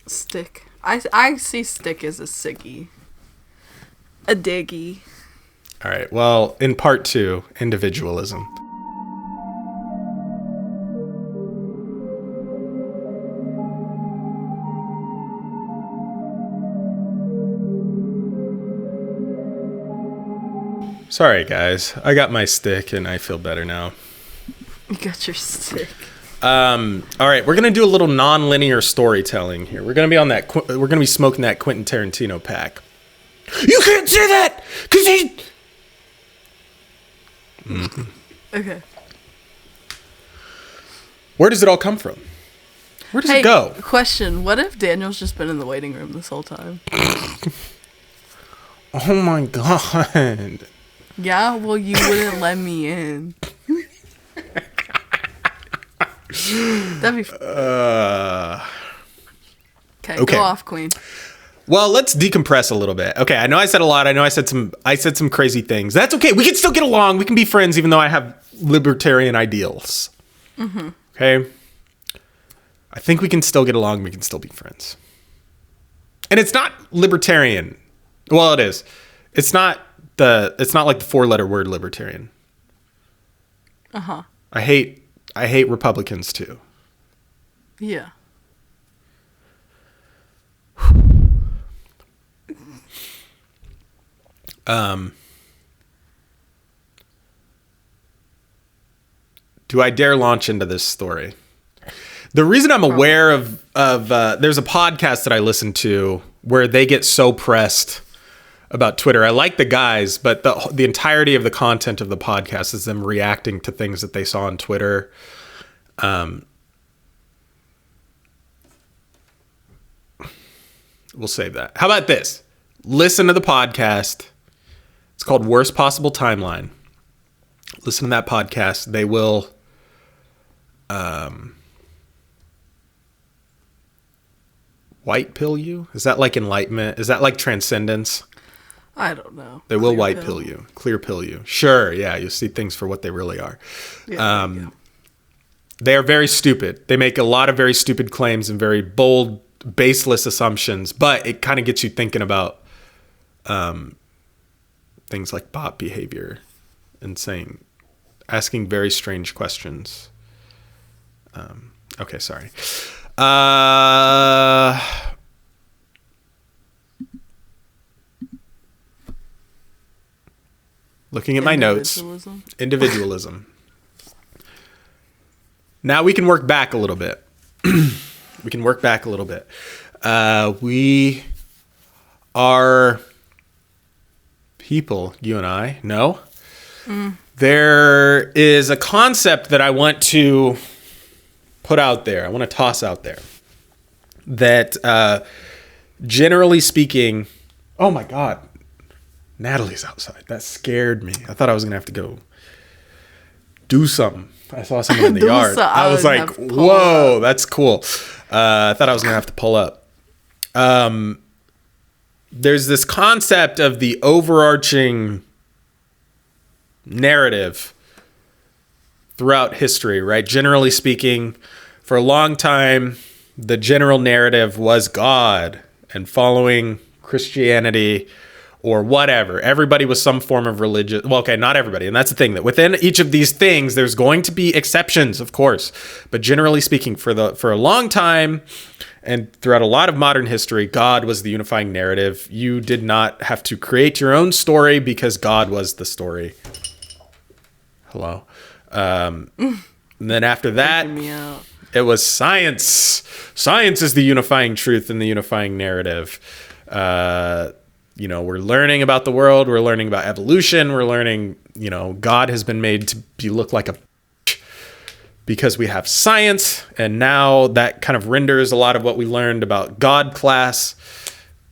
Stick. I see stick as a ciggy. A diggy. All right. Well, in part 2, individualism. Sorry, guys. I got my stick and I feel better now. You got your stick. All right, we're gonna do a little non-linear storytelling here. We're gonna be on that. We're gonna be smoking that Quentin Tarantino pack. You can't say that because he. Mm-hmm. Okay. Where does it all come from? Where does it go? Question: what if Daniel's just been in the waiting room this whole time? Oh my god. Yeah, well, you wouldn't let me in. That'd be. Okay, go off, Queen. Well, let's decompress a little bit. Okay, I know I said a lot. I know I said some crazy things. That's okay. We can still get along. We can be friends, even though I have libertarian ideals. Mm-hmm. Okay. I think we can still get along. We can still be friends. And it's not libertarian. Well, it is. It's not like the 4-letter word libertarian. Uh-huh. I hate Republicans too. Yeah. Do I dare launch into this story? The reason I'm aware of there's a podcast that I listen to where they get so pressed about Twitter. I like the guys, but the entirety of the content of the podcast is them reacting to things that they saw on Twitter. We'll save that. How about this? Listen to the podcast. It's called Worst Possible Timeline. Listen to that podcast. They will white pill you? Is that like enlightenment? Is that like transcendence? I don't know. They will white pill you, clear pill you. Sure, yeah, you'll see things for what they really are. Yeah, They are very stupid. They make a lot of very stupid claims and very bold, baseless assumptions, but it kind of gets you thinking about things like bot behavior and asking very strange questions. Okay, sorry. Looking at my notes. Individualism. Now we can work back a little bit. We are people, you and I. No? There is a concept that I want to put out there. I want to toss out there. That generally speaking... Oh my God. Natalie's outside. That scared me. I thought I was going to have to go do something. I saw someone in the yard. I was like, whoa, that's cool. I thought I was going to have to pull up. There's this concept of the overarching narrative throughout history, right? Generally speaking, for a long time, the general narrative was God and following Christianity or whatever. Everybody was some form of religion. Well, okay, not everybody. And that's the thing, that within each of these things, there's going to be exceptions, of course. But generally speaking, for a long time and throughout a lot of modern history, God was the unifying narrative. You did not have to create your own story because God was the story. Hello. And then after that, it was science. Science is the unifying truth and the unifying narrative. We're learning about the world. We're learning about evolution. We're learning, God has been made to look like a because we have science. And now that kind of renders a lot of what we learned about God class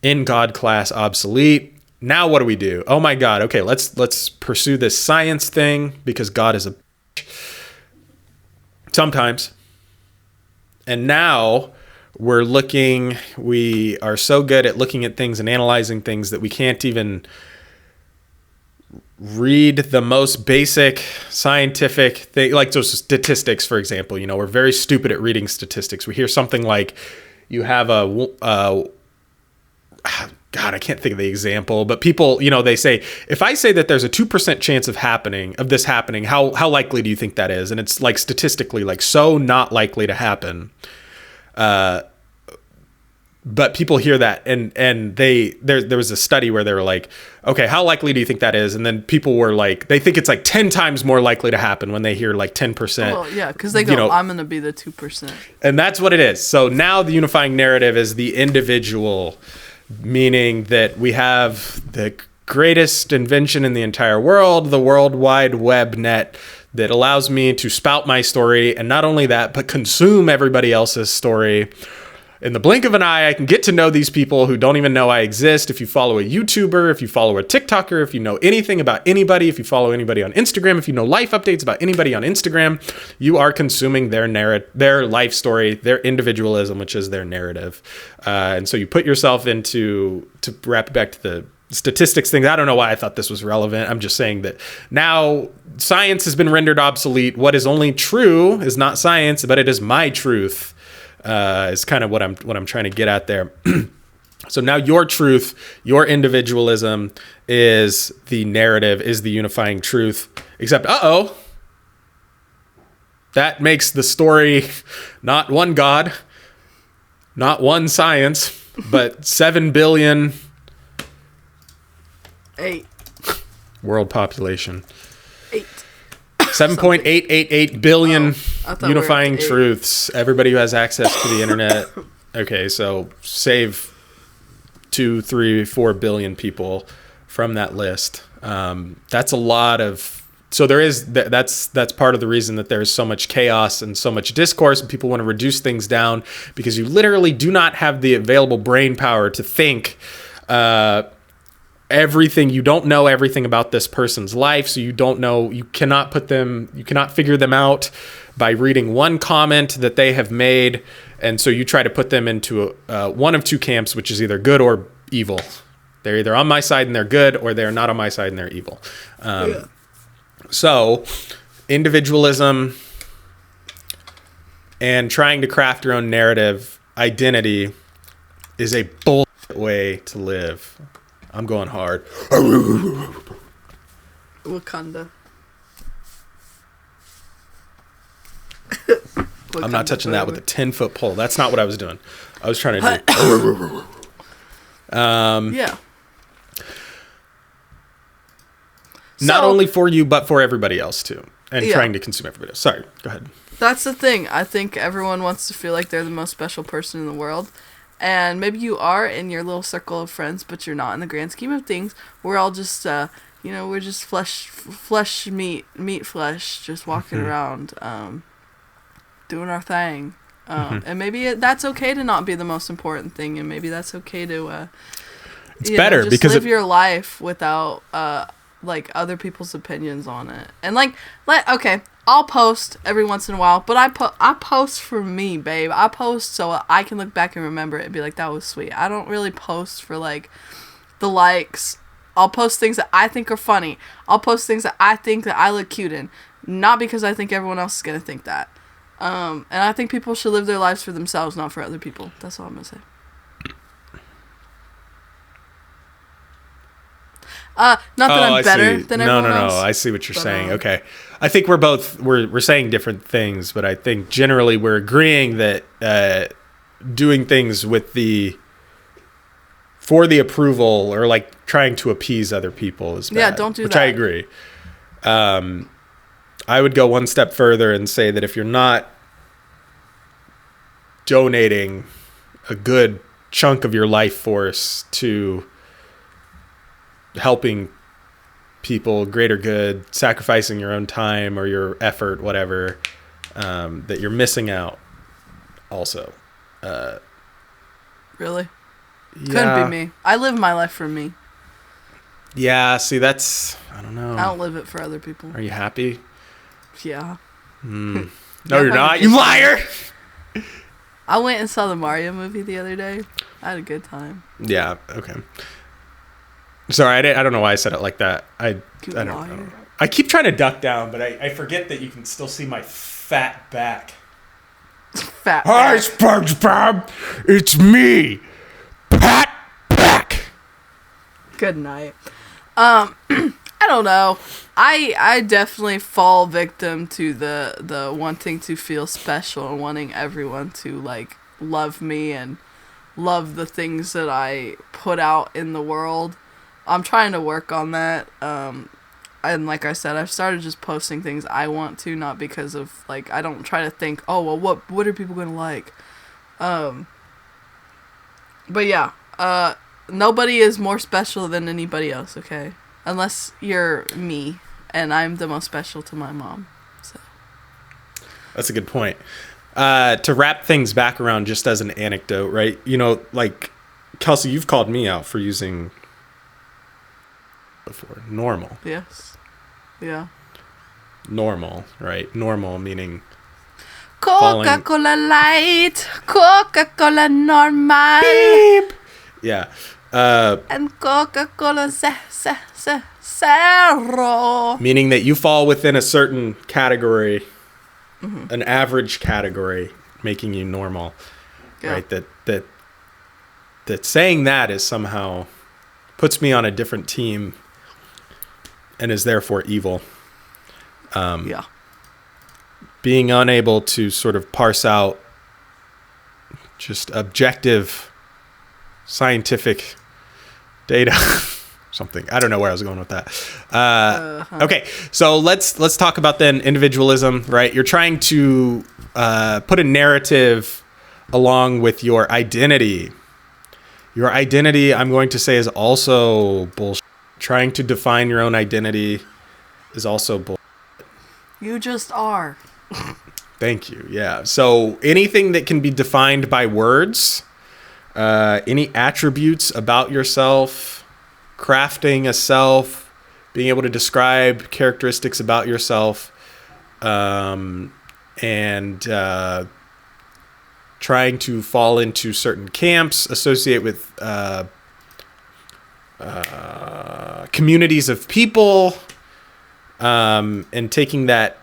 obsolete. Now what do we do? Oh my God. Okay, let's pursue this science thing because God is a sometimes. And now we are so good at looking at things and analyzing things that we can't even read the most basic scientific thing, like those statistics, for example. We're very stupid at reading statistics. We hear something like you have God, I can't think of the example, but people, they say, if I say that there's a 2% chance of this happening, how likely do you think that is? And it's like statistically, like so not likely to happen. But people hear that and there was a study where they were like, okay, how likely do you think that is? And then people were like, they think it's like 10 times more likely to happen when they hear like 10%. Well, yeah, because they go, I'm going to be the 2%. And that's what it is. So now the unifying narrative is the individual, meaning that we have the greatest invention in the entire world, the World Wide Web net, that allows me to spout my story, and not only that, but consume everybody else's story. In the blink of an eye, I can get to know these people who don't even know I exist. If you follow a YouTuber, if you follow a TikToker, if you know anything about anybody, if you follow anybody on Instagram, if you know life updates about anybody on Instagram, you are consuming their life story, their individualism, which is their narrative. And so you put yourself to wrap it back to the statistics things. I don't know why I thought this was relevant. I'm just saying that now science has been rendered obsolete. What is only true is not science, but it is my truth. Is kind of what I'm trying to get at there. So now your truth, your individualism is the narrative, is the unifying truth. Except, that makes the story not one God, not one science, but 7 billion 8. world population. 8. 7.888 billion I thought we were unifying at 8. truths. Everybody who has access to the internet. Okay, so save 2, 3, 4 billion people from that list. That's a lot of. So there is that's part of the reason that there's so much chaos and so much discourse, and people want to reduce things down because you literally do not have the available brain power to think everything. You don't know everything about this person's life, so you cannot figure them out by reading one comment that they have made, and so you try to put them into one of two camps, which is either good or evil. They're either on my side and they're good, or they're not on my side and they're evil. So individualism and trying to craft your own narrative identity is a bullshit way to live. I'm going hard. Wakanda. I'm not touching that with a 10-foot pole. That's not what I was doing. I was trying to do. Yeah. Not So- only for you, but for everybody else too. And Yeah. trying to consume everybody else. Sorry, go ahead. That's the thing. I think everyone wants to feel like they're the most special person in the world. And maybe you are in your little circle of friends, but you're not in the grand scheme of things. We're all just, we're just meat flesh, just walking around, doing our thing. And maybe that's okay to not be the most important thing. And maybe that's okay to, It's better just because live your life without, like other people's opinions on it. And okay, I'll post every once in a while, but I post for me, babe. I post so I can look back and remember it and be like, that was sweet. I don't really post for like the likes. I'll post things that I think are funny. I'll post things that I think that I look cute in, not because I think everyone else is gonna think that. And I think people should live their lives for themselves, not for other people. That's all I'm gonna say. Not that I'm better than everyone else. No. I see what you're but, saying. Okay. I think we're saying different things, but I think generally we're agreeing that doing things for the approval or like trying to appease other people is bad. Yeah, don't do which that. I agree. I would go one step further and say that if you're not donating a good chunk of your life force to helping people, greater good, sacrificing your own time or your effort, whatever, that you're missing out also. Really? Yeah. Couldn't be me. I live my life for me. Yeah, see, that's, I don't know. I don't live it for other people. Are you happy? Yeah. No, you're not, you liar! I went and saw the Mario movie the other day. I had a good time. Yeah, okay. Sorry, I don't know why I said it like that. I don't know. I keep trying to duck down, but I forget that you can still see my fat back. Fat. Hi, back. SpongeBob. It's me, Pat Back. Good night. I don't know. I definitely fall victim to the wanting to feel special and wanting everyone to like love me and love the things that I put out in the world. I'm trying to work on that. And like I said, I've started just posting things I want to, not because of like I don't try to think, oh well, what are people gonna like? But yeah, nobody is more special than anybody else, okay? Unless you're me, and I'm the most special to my mom. So That's a good point. To wrap things back around, just as an anecdote, right? You know, like Kelsey, you've called me out for using before normal. yes, yeah. Normal, right? Normal meaning Coca-Cola Light, Coca-Cola Normal, yeah. and Coca-Cola Zero. Meaning that you fall within a certain category, an average category, making you normal, Yeah. right? That that saying that is somehow puts me on a different team and is therefore evil. Yeah. Being unable to sort of parse out just objective scientific data. Something. I don't know where I was going with that. Okay, so let's talk about then individualism, right? You're trying to put a narrative along with your identity. Your identity, I'm going to say, is also bullshit. Trying to define your own identity is also bullshit. You just are. Thank you. Yeah. So anything that can be defined by words, any attributes about yourself, crafting a self, being able to describe characteristics about yourself, and trying to fall into certain camps, associate with communities of people, and taking that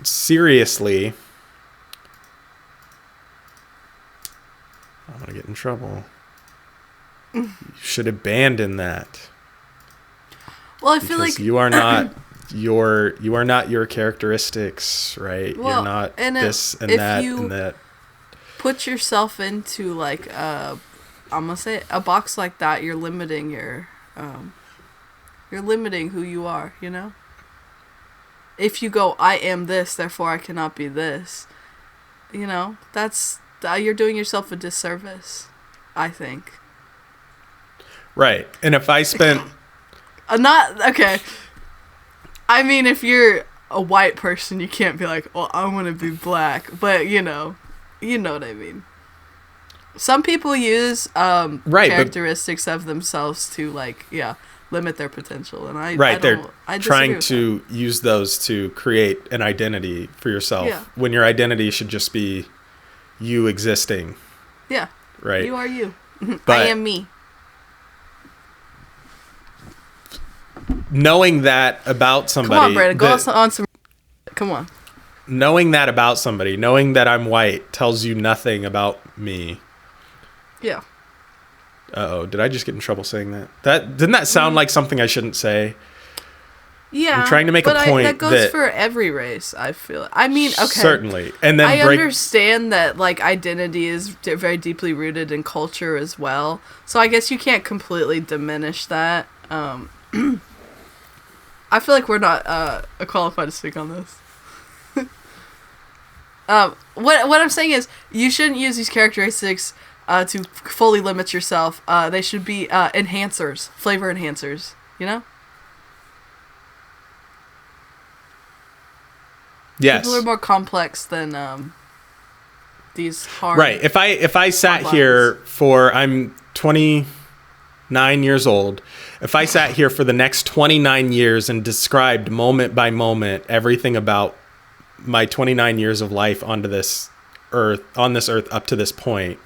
seriously. I'm gonna get in trouble. You should abandon that. Well, I feel like you are not your characteristics, right? Well, you're not and this and if that you and that. put yourself into like I'm gonna say a box like that, you're limiting you're limiting who you are, you know? If you go, I am this, therefore I cannot be this, you know, you're doing yourself a disservice, I think. Right. And if I spent Okay. I mean, if you're a white person, you can't be like, well, I want to be black, but you know what I mean. Some people use characteristics of themselves to limit their potential, and I they're trying with to use those to create an identity for yourself. Yeah. When your identity should just be you existing. Yeah. Right. You are you. But I am me. Knowing that about somebody. Come on, Brandon. Go on some. Come on. Knowing that about somebody, knowing that I'm white, tells you nothing about me. Yeah. Uh-oh, did I just get in trouble saying that? Didn't that sound like something I shouldn't say? Yeah. I'm trying to make a point that goes for every race, I feel. I mean, okay. Certainly. And then I understand that identity is very deeply rooted in culture as well. So I guess you can't completely diminish that. I feel like we're not qualified to speak on this. What I'm saying is you shouldn't use these characteristics to fully limit yourself. They should be enhancers, flavor enhancers, you know? Yes. People are more complex than these hard. Right. If I sat here I'm 29 years old. If I sat here for the next 29 years and described moment by moment everything about my 29 years of life on this earth up to this point,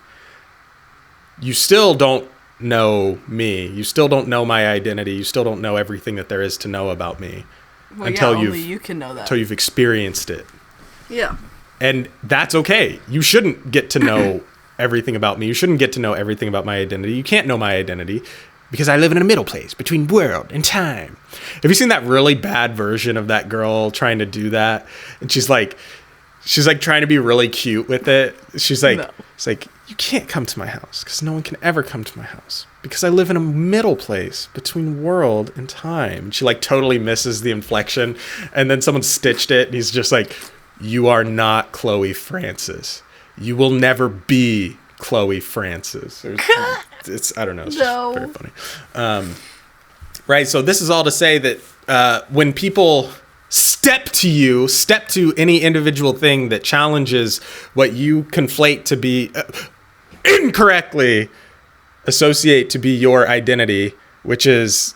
you still don't know me. You still don't know my identity. You still don't know everything that there is to know about me. Well, only you can know that. Until you've experienced it. Yeah. And that's okay. You shouldn't get to know everything about me. You shouldn't get to know everything about my identity. You can't know my identity because I live in a middle place between world and time. Have you seen that really bad version of that girl trying to do that? And she's like trying to be really cute with it. She's like, No. It's like, you can't come to my house because no one can ever come to my house because I live in a middle place between world and time. And she totally misses the inflection. And then someone stitched it and he's just like, you are not Chloe Francis. You will never be Chloe Francis. It's I don't know. It's just very funny. Right. So this is all to say that when people step to any individual thing that challenges what you conflate to be incorrectly associate to be your identity, which is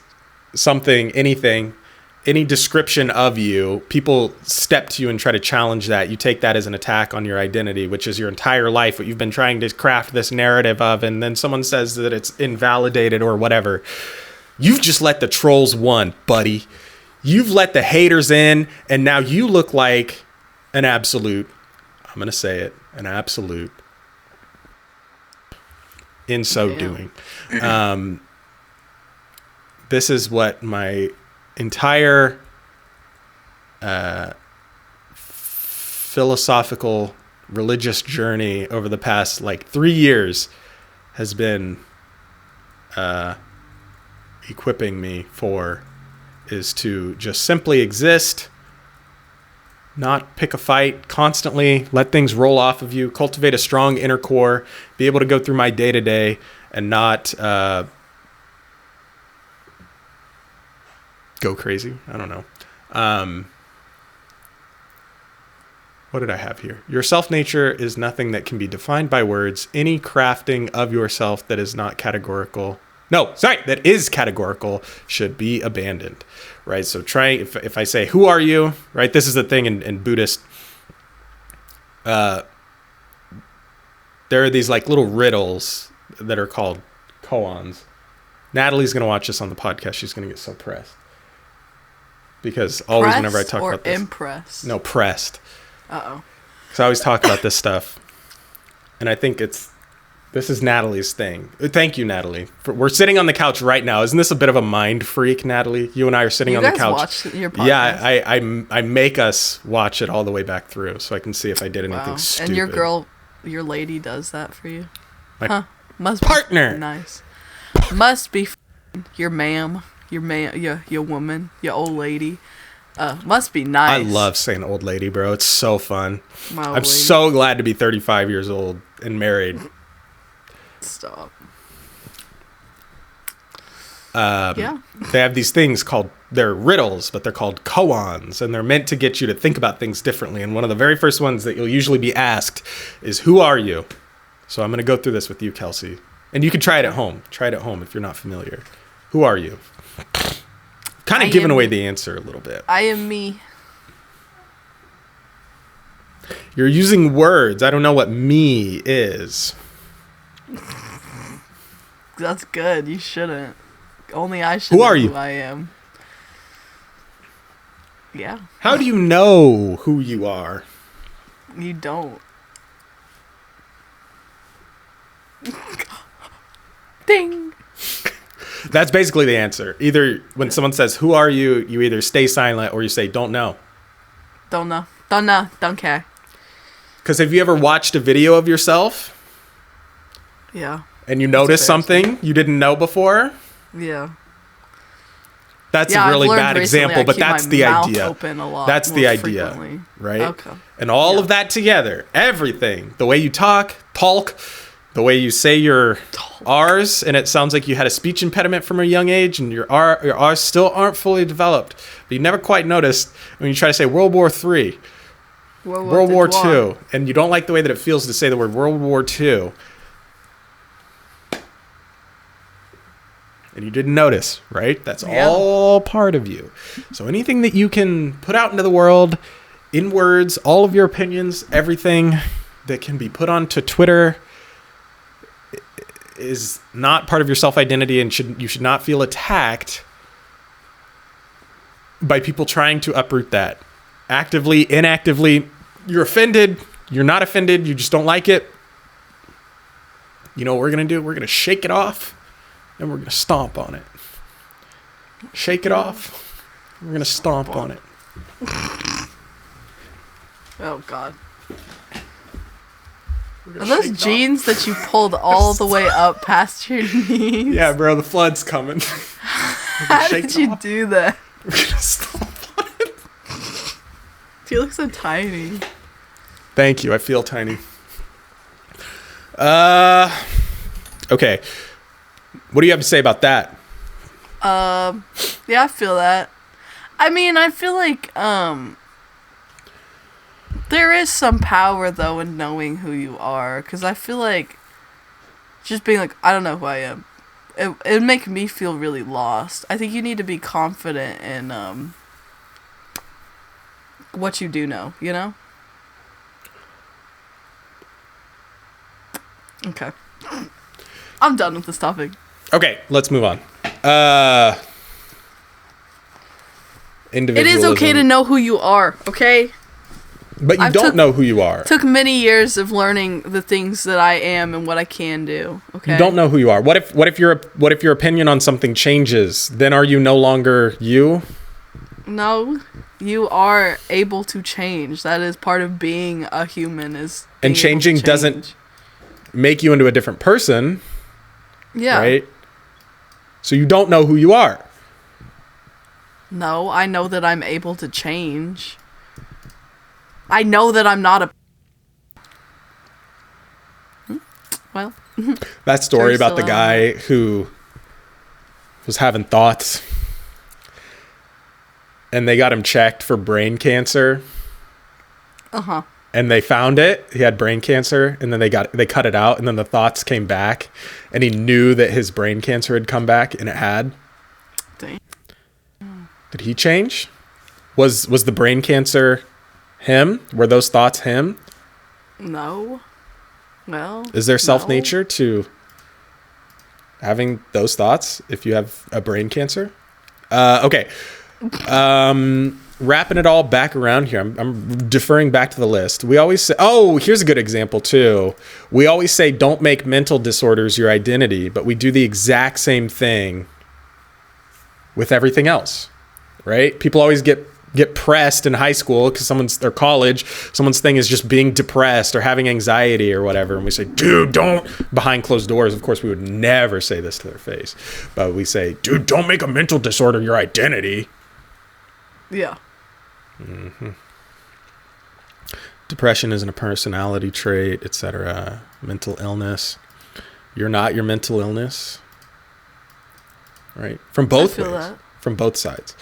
any description of you, people step to you and try to challenge that. You take that as an attack on your identity, which is your entire life, what you've been trying to craft this narrative of, and then someone says that it's invalidated or whatever. You've just let the trolls win, buddy. You've let the haters in, and now you look like an absolute, I'm going to say it, an absolute in so doing. This is what my entire philosophical religious journey over the past like 3 years has been equipping me for, is to just simply exist, not pick a fight constantly, let things roll off of you, cultivate a strong inner core, be able to go through my day to day and not go crazy. I don't know. What did I have here? Your self-nature is nothing that can be defined by words. Any crafting of yourself that is not categorical. No, sorry, that is categorical should be abandoned, right? So if I say, who are you, right? This is the thing in Buddhist. There are these like little riddles that are called koans. Natalie's going to watch this on the podcast. She's going to get so pressed. Because always Pressed whenever I talk or about this. impressed? No, pressed. Uh-oh. Because I always talk about this stuff. And I think this is Natalie's thing. Thank you, Natalie. We're sitting on the couch right now. Isn't this a bit of a mind freak, Natalie? You and I are sitting on the couch. Watch your podcast? Yeah, I make us watch it all the way back through so I can see if I did anything stupid. And your lady does that for you? My Must partner. Be nice. Must be your ma'am, your woman, your old lady. Must be nice. I love saying old lady, bro. It's so fun. I'm so glad to be 35 years old and married. Stop. They have these things called, they're riddles, but they're called koans, and they're meant to get you to think about things differently. And one of the very first ones that you'll usually be asked is, who are you? So I'm going to go through this with you, Kelsey. And you can try it at home. Try it at home if you're not familiar. Who are you? Kind of giving away the answer a little bit. I am me. You're using words. I don't know what me is. That's good. You shouldn't. Only I should Who are know you? Who I am. Yeah. How do you know who you are? You don't. Ding. That's basically the answer. Either when someone says, who are you, you either stay silent or you say, don't know. Don't know. Don't know. Don't care. Because have you ever watched a video of yourself Yeah. and you notice something you didn't know before? Yeah. That's Yeah, a really I've learned bad recently example, I but keep that's my the mouth idea. open a lot That's the more idea, frequently. right? Okay. And all of that together, everything, the way you talk, the way you say your R's, and it sounds like you had a speech impediment from a young age, and your R's still aren't fully developed. But you never quite noticed when you try to say World War III, World War II, and you don't like the way that it feels to say the word World War II. And you didn't notice, right? That's all part of you. So anything that you can put out into the world in words, all of your opinions, everything that can be put onto Twitter is not part of your self-identity, and you should not feel attacked by people trying to uproot that. Actively, inactively, you're offended, you're not offended, you just don't like it. You know what we're going to do? We're going to shake it off. And we're going to stomp on it. Shake it off. We're going to stomp on it. Oh, God. Are those jeans that you pulled all the way up past your knees? Yeah, bro, the flood's coming. How did you do that? We're going to stomp on it. You look so tiny. Thank you. I feel tiny. Okay. What do you have to say about that? Yeah, I feel that. I mean, I feel like, there is some power, though, in knowing who you are. Because I feel like just being like, I don't know who I am, it'd make me feel really lost. I think you need to be confident in, what you do know, you know? Okay. I'm done with this topic. Okay, let's move on. It is okay to know who you are, okay? But you I've don't took- know who you are. Took many years of learning the things that I am and what I can do. Okay. You don't know who you are. What if your opinion on something changes? Then are you no longer you? No, you are able to change. That is part of being a human. Is And being able to changing change. doesn't make you into a different person, Yeah. right? So you don't know who you are. No, I know that I'm able to change. I know that I'm not a. Well, That story Drusilla. about the guy who was having thoughts and they got him checked for brain cancer and they found it. He had brain cancer and then they cut it out and then the thoughts came back and he knew that his brain cancer had come back and it had. dang. Did he change? Was the brain cancer him? Were those thoughts him? No. Well. Is there self no. nature to having those thoughts if you have a brain cancer? Okay. Wrapping it all back around here. I'm deferring back to the list. We always say, oh, here's a good example too. We always say, don't make mental disorders your identity, but we do the exact same thing with everything else, right? People always get pressed in high school because or college, someone's thing is just being depressed or having anxiety or whatever. And we say, dude, don't, behind closed doors. Of course, we would never say this to their face, but we say, dude, don't make a mental disorder your identity. Yeah. Depression isn't a personality trait, etc. Mental illness. You're not your mental illness. Right? From both feel ways. that. From both sides.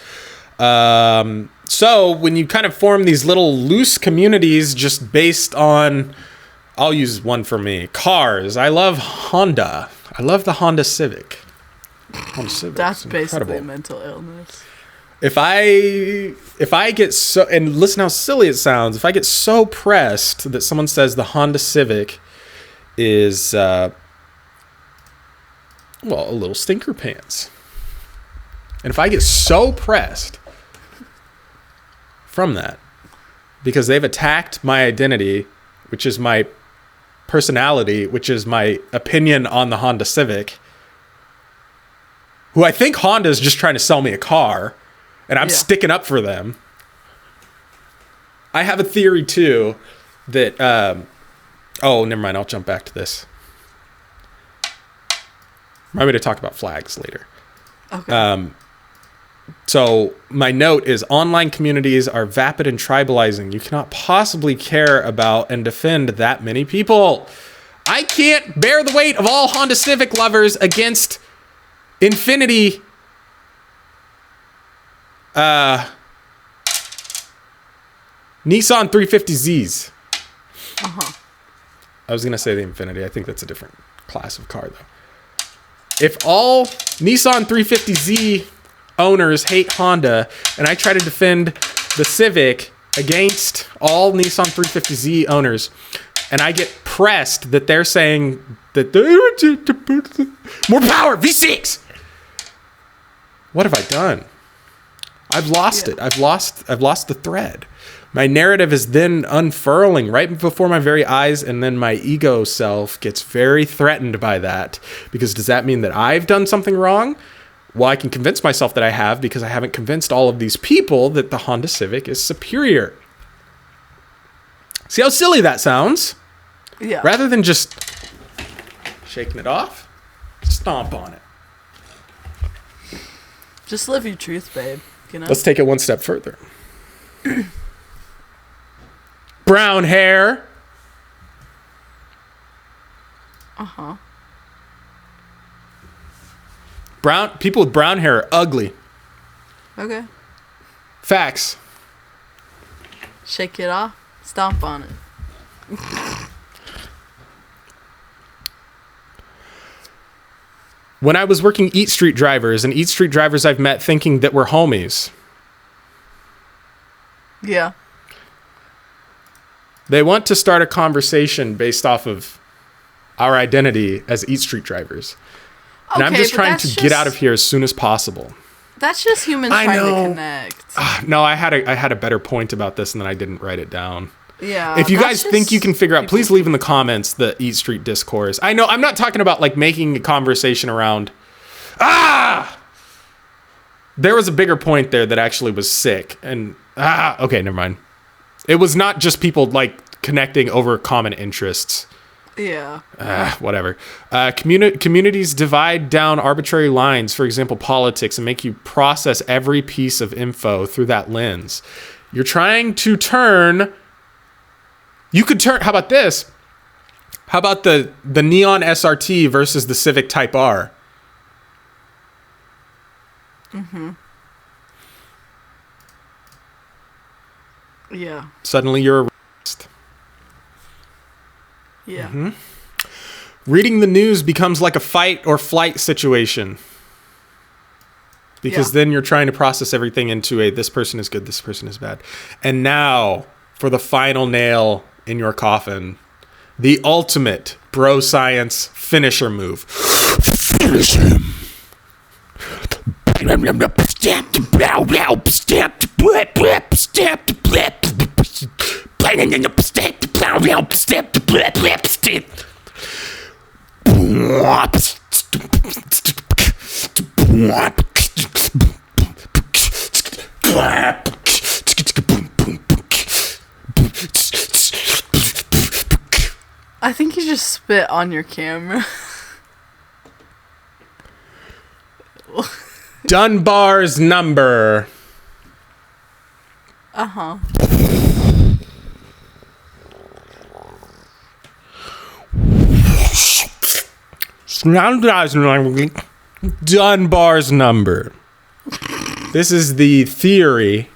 So when you kind of form these little loose communities just based on, I'll use one for me, cars. I love Honda. I love the Honda Civic. Honda Civic. That's It's basically incredible. mental illness. If I get so, and listen how silly it sounds, if I get so pressed that someone says the Honda Civic is, well, a little stinker pants. And if I get so pressed from that, because they've attacked my identity, which is my personality, which is my opinion on the Honda Civic, who I think Honda is just trying to sell me a car, and I'm Yeah. sticking up for them. I have a theory too that, oh, never mind. I'll jump back to this. I'm going to talk about flags later. Okay. So my note is online communities are vapid and tribalizing. You cannot possibly care about and defend that many people. I can't bear the weight of all Honda Civic lovers against Infinity Nissan 350Zs. I was going to say the Infinity. I think that's a different class of car, though. If all Nissan 350Z owners hate Honda, and I try to defend the Civic against all Nissan 350Z owners, and I get pressed that they're saying that more power, V6. What have I done? I've lost it. I've lost the thread. My narrative is then unfurling right before my very eyes, and then my ego self gets very threatened by that. Because does that mean that I've done something wrong? Well, I can convince myself that I have because I haven't convinced all of these people that the Honda Civic is superior. See how silly that sounds? Yeah. Rather than just shaking it off, stomp on it. Just live your truth, babe. You know? Let's take it one step further. Brown hair. Uh-huh. People with brown hair are ugly. Okay. Facts. Shake it off. Stomp on it. When I was working Eat Street drivers, and Eat Street drivers I've met thinking that we're homies, Yeah. they want to start a conversation based off of our identity as Eat Street drivers. And I'm Okay, just but trying that's to get out of here as soon as possible. That's just humans I trying know. to connect. No, I had a better point about this, and then I didn't write it down. Yeah. If you that's guys think you just can figure out, people- please leave in the comments the Eat Street discourse. I know I'm not talking about like making a conversation around. There was a bigger point there that actually was sick. And okay, never mind. It was not just people like connecting over common interests. Yeah. Whatever. Communities divide down arbitrary lines, for example, politics, and make you process every piece of info through that lens. You're trying to turn. You could turn. How about this? How about the Neon SRT versus the Civic Type R? Yeah. Suddenly you're a racist. Yeah. Reading the news becomes like a fight or flight situation. Because Yeah. then you're trying to process everything into a this person is good, this person is bad. And now, for the final nail in your coffin, the ultimate bro science finisher move. Finish him. I think you just spit on your camera. Dunbar's number. Uh-huh. Dunbar's number. This is the theory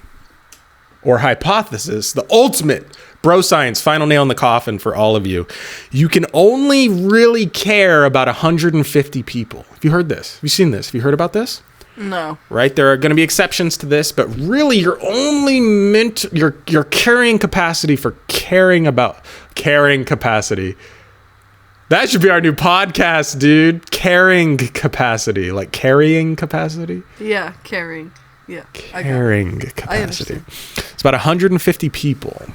or hypothesis, the ultimate bro science final nail in the coffin for all of you. You can only really care about 150 people. Have you heard this? Have you seen this? Have you heard about this? No. Right? There are going to be exceptions to this, but really you're only meant your carrying capacity for caring capacity. That should be our new podcast, dude. Carrying capacity, like carrying capacity. Yeah, carrying. Yeah. Carrying capacity. understand. It's about 150 people.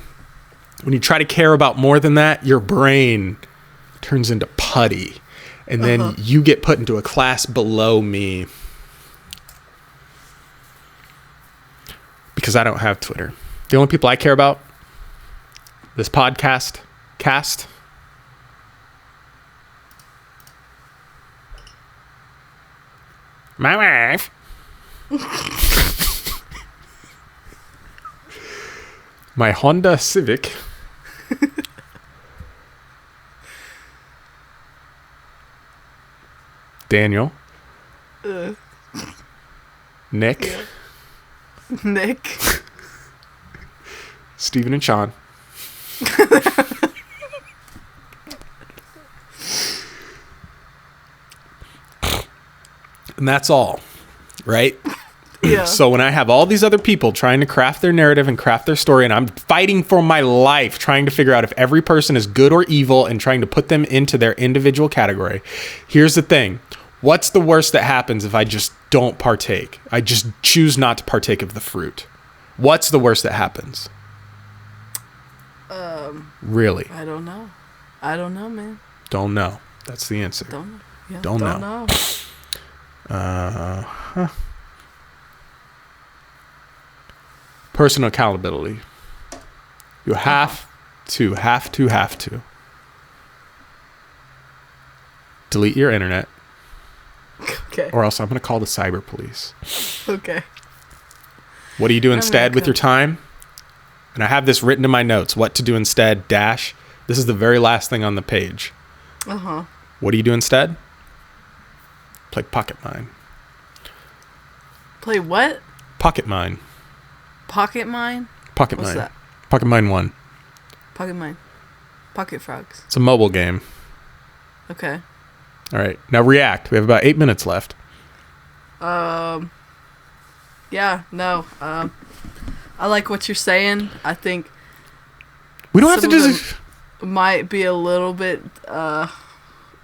When you try to care about more than that, your brain turns into putty, and then you get put into a class below me. Because I don't have Twitter. The only people I care about, this podcast, my wife, my Honda Civic, Daniel, Nick, Nick. Steven and Sean. And that's all, right? Yeah. So when I have all these other people trying to craft their narrative and craft their story, and I'm fighting for my life, trying to figure out if every person is good or evil and trying to put them into their individual category, here's the thing. What's the worst that happens if I just don't partake? I just choose not to partake of the fruit. What's the worst that happens? Really? I don't know. I don't know, man. Don't know. That's the answer. Don't know. Yeah, Don't know. know. Personal accountability. You have to delete your internet, Okay. or else I'm going to call the cyber police. Okay. What do you do instead with okay. your time? And I have this written in my notes. What to do instead, dash. This is the very last thing on the page. Uh-huh. What do you do instead? Play Pocket Mine. Play what? Pocket Mine. Pocket Mine? Pocket What's Mine. that? Pocket Mine 1. Pocket Mine. Pocket Frogs. It's a mobile game. Okay. All right. Now react. We have about 8 minutes left. Yeah, no. I like what you're saying. I think We don't have to some do of this. them might be a little bit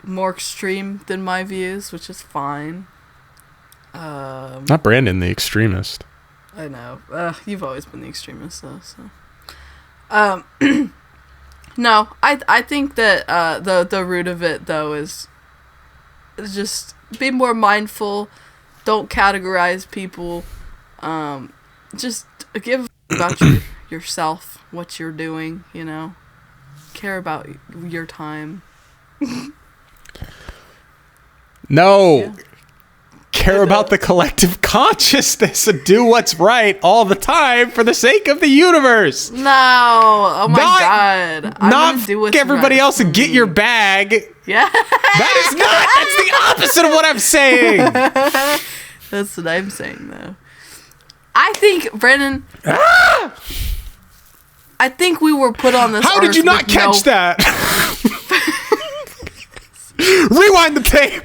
more extreme than my views, which is fine. Not Brandon, the extremist. I know. You've always been the extremist, though. So, No, I think that the root of it though is just be more mindful. Don't categorize people. Just give about yourself, what you're doing. You know, care about your time. No. Yeah. Care about the collective consciousness and do what's right all the time for the sake of the universe. No, oh my god, I'm not gonna do what's everybody right else for and get me. your bag. Yeah, That is not. That's the opposite of what I'm saying. that's what I'm saying though. I think Brennan. I think we were put on this. How did earth you not with catch that? Rewind the tape.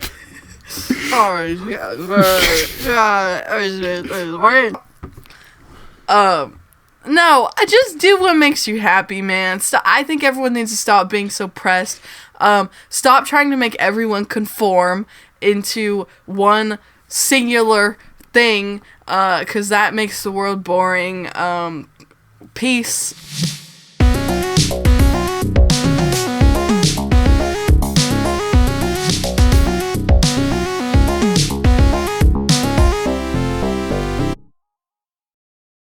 No, I just do what makes you happy, man. I think everyone needs to stop being so pressed. Stop trying to make everyone conform into one singular thing, because that makes the world boring. Peace.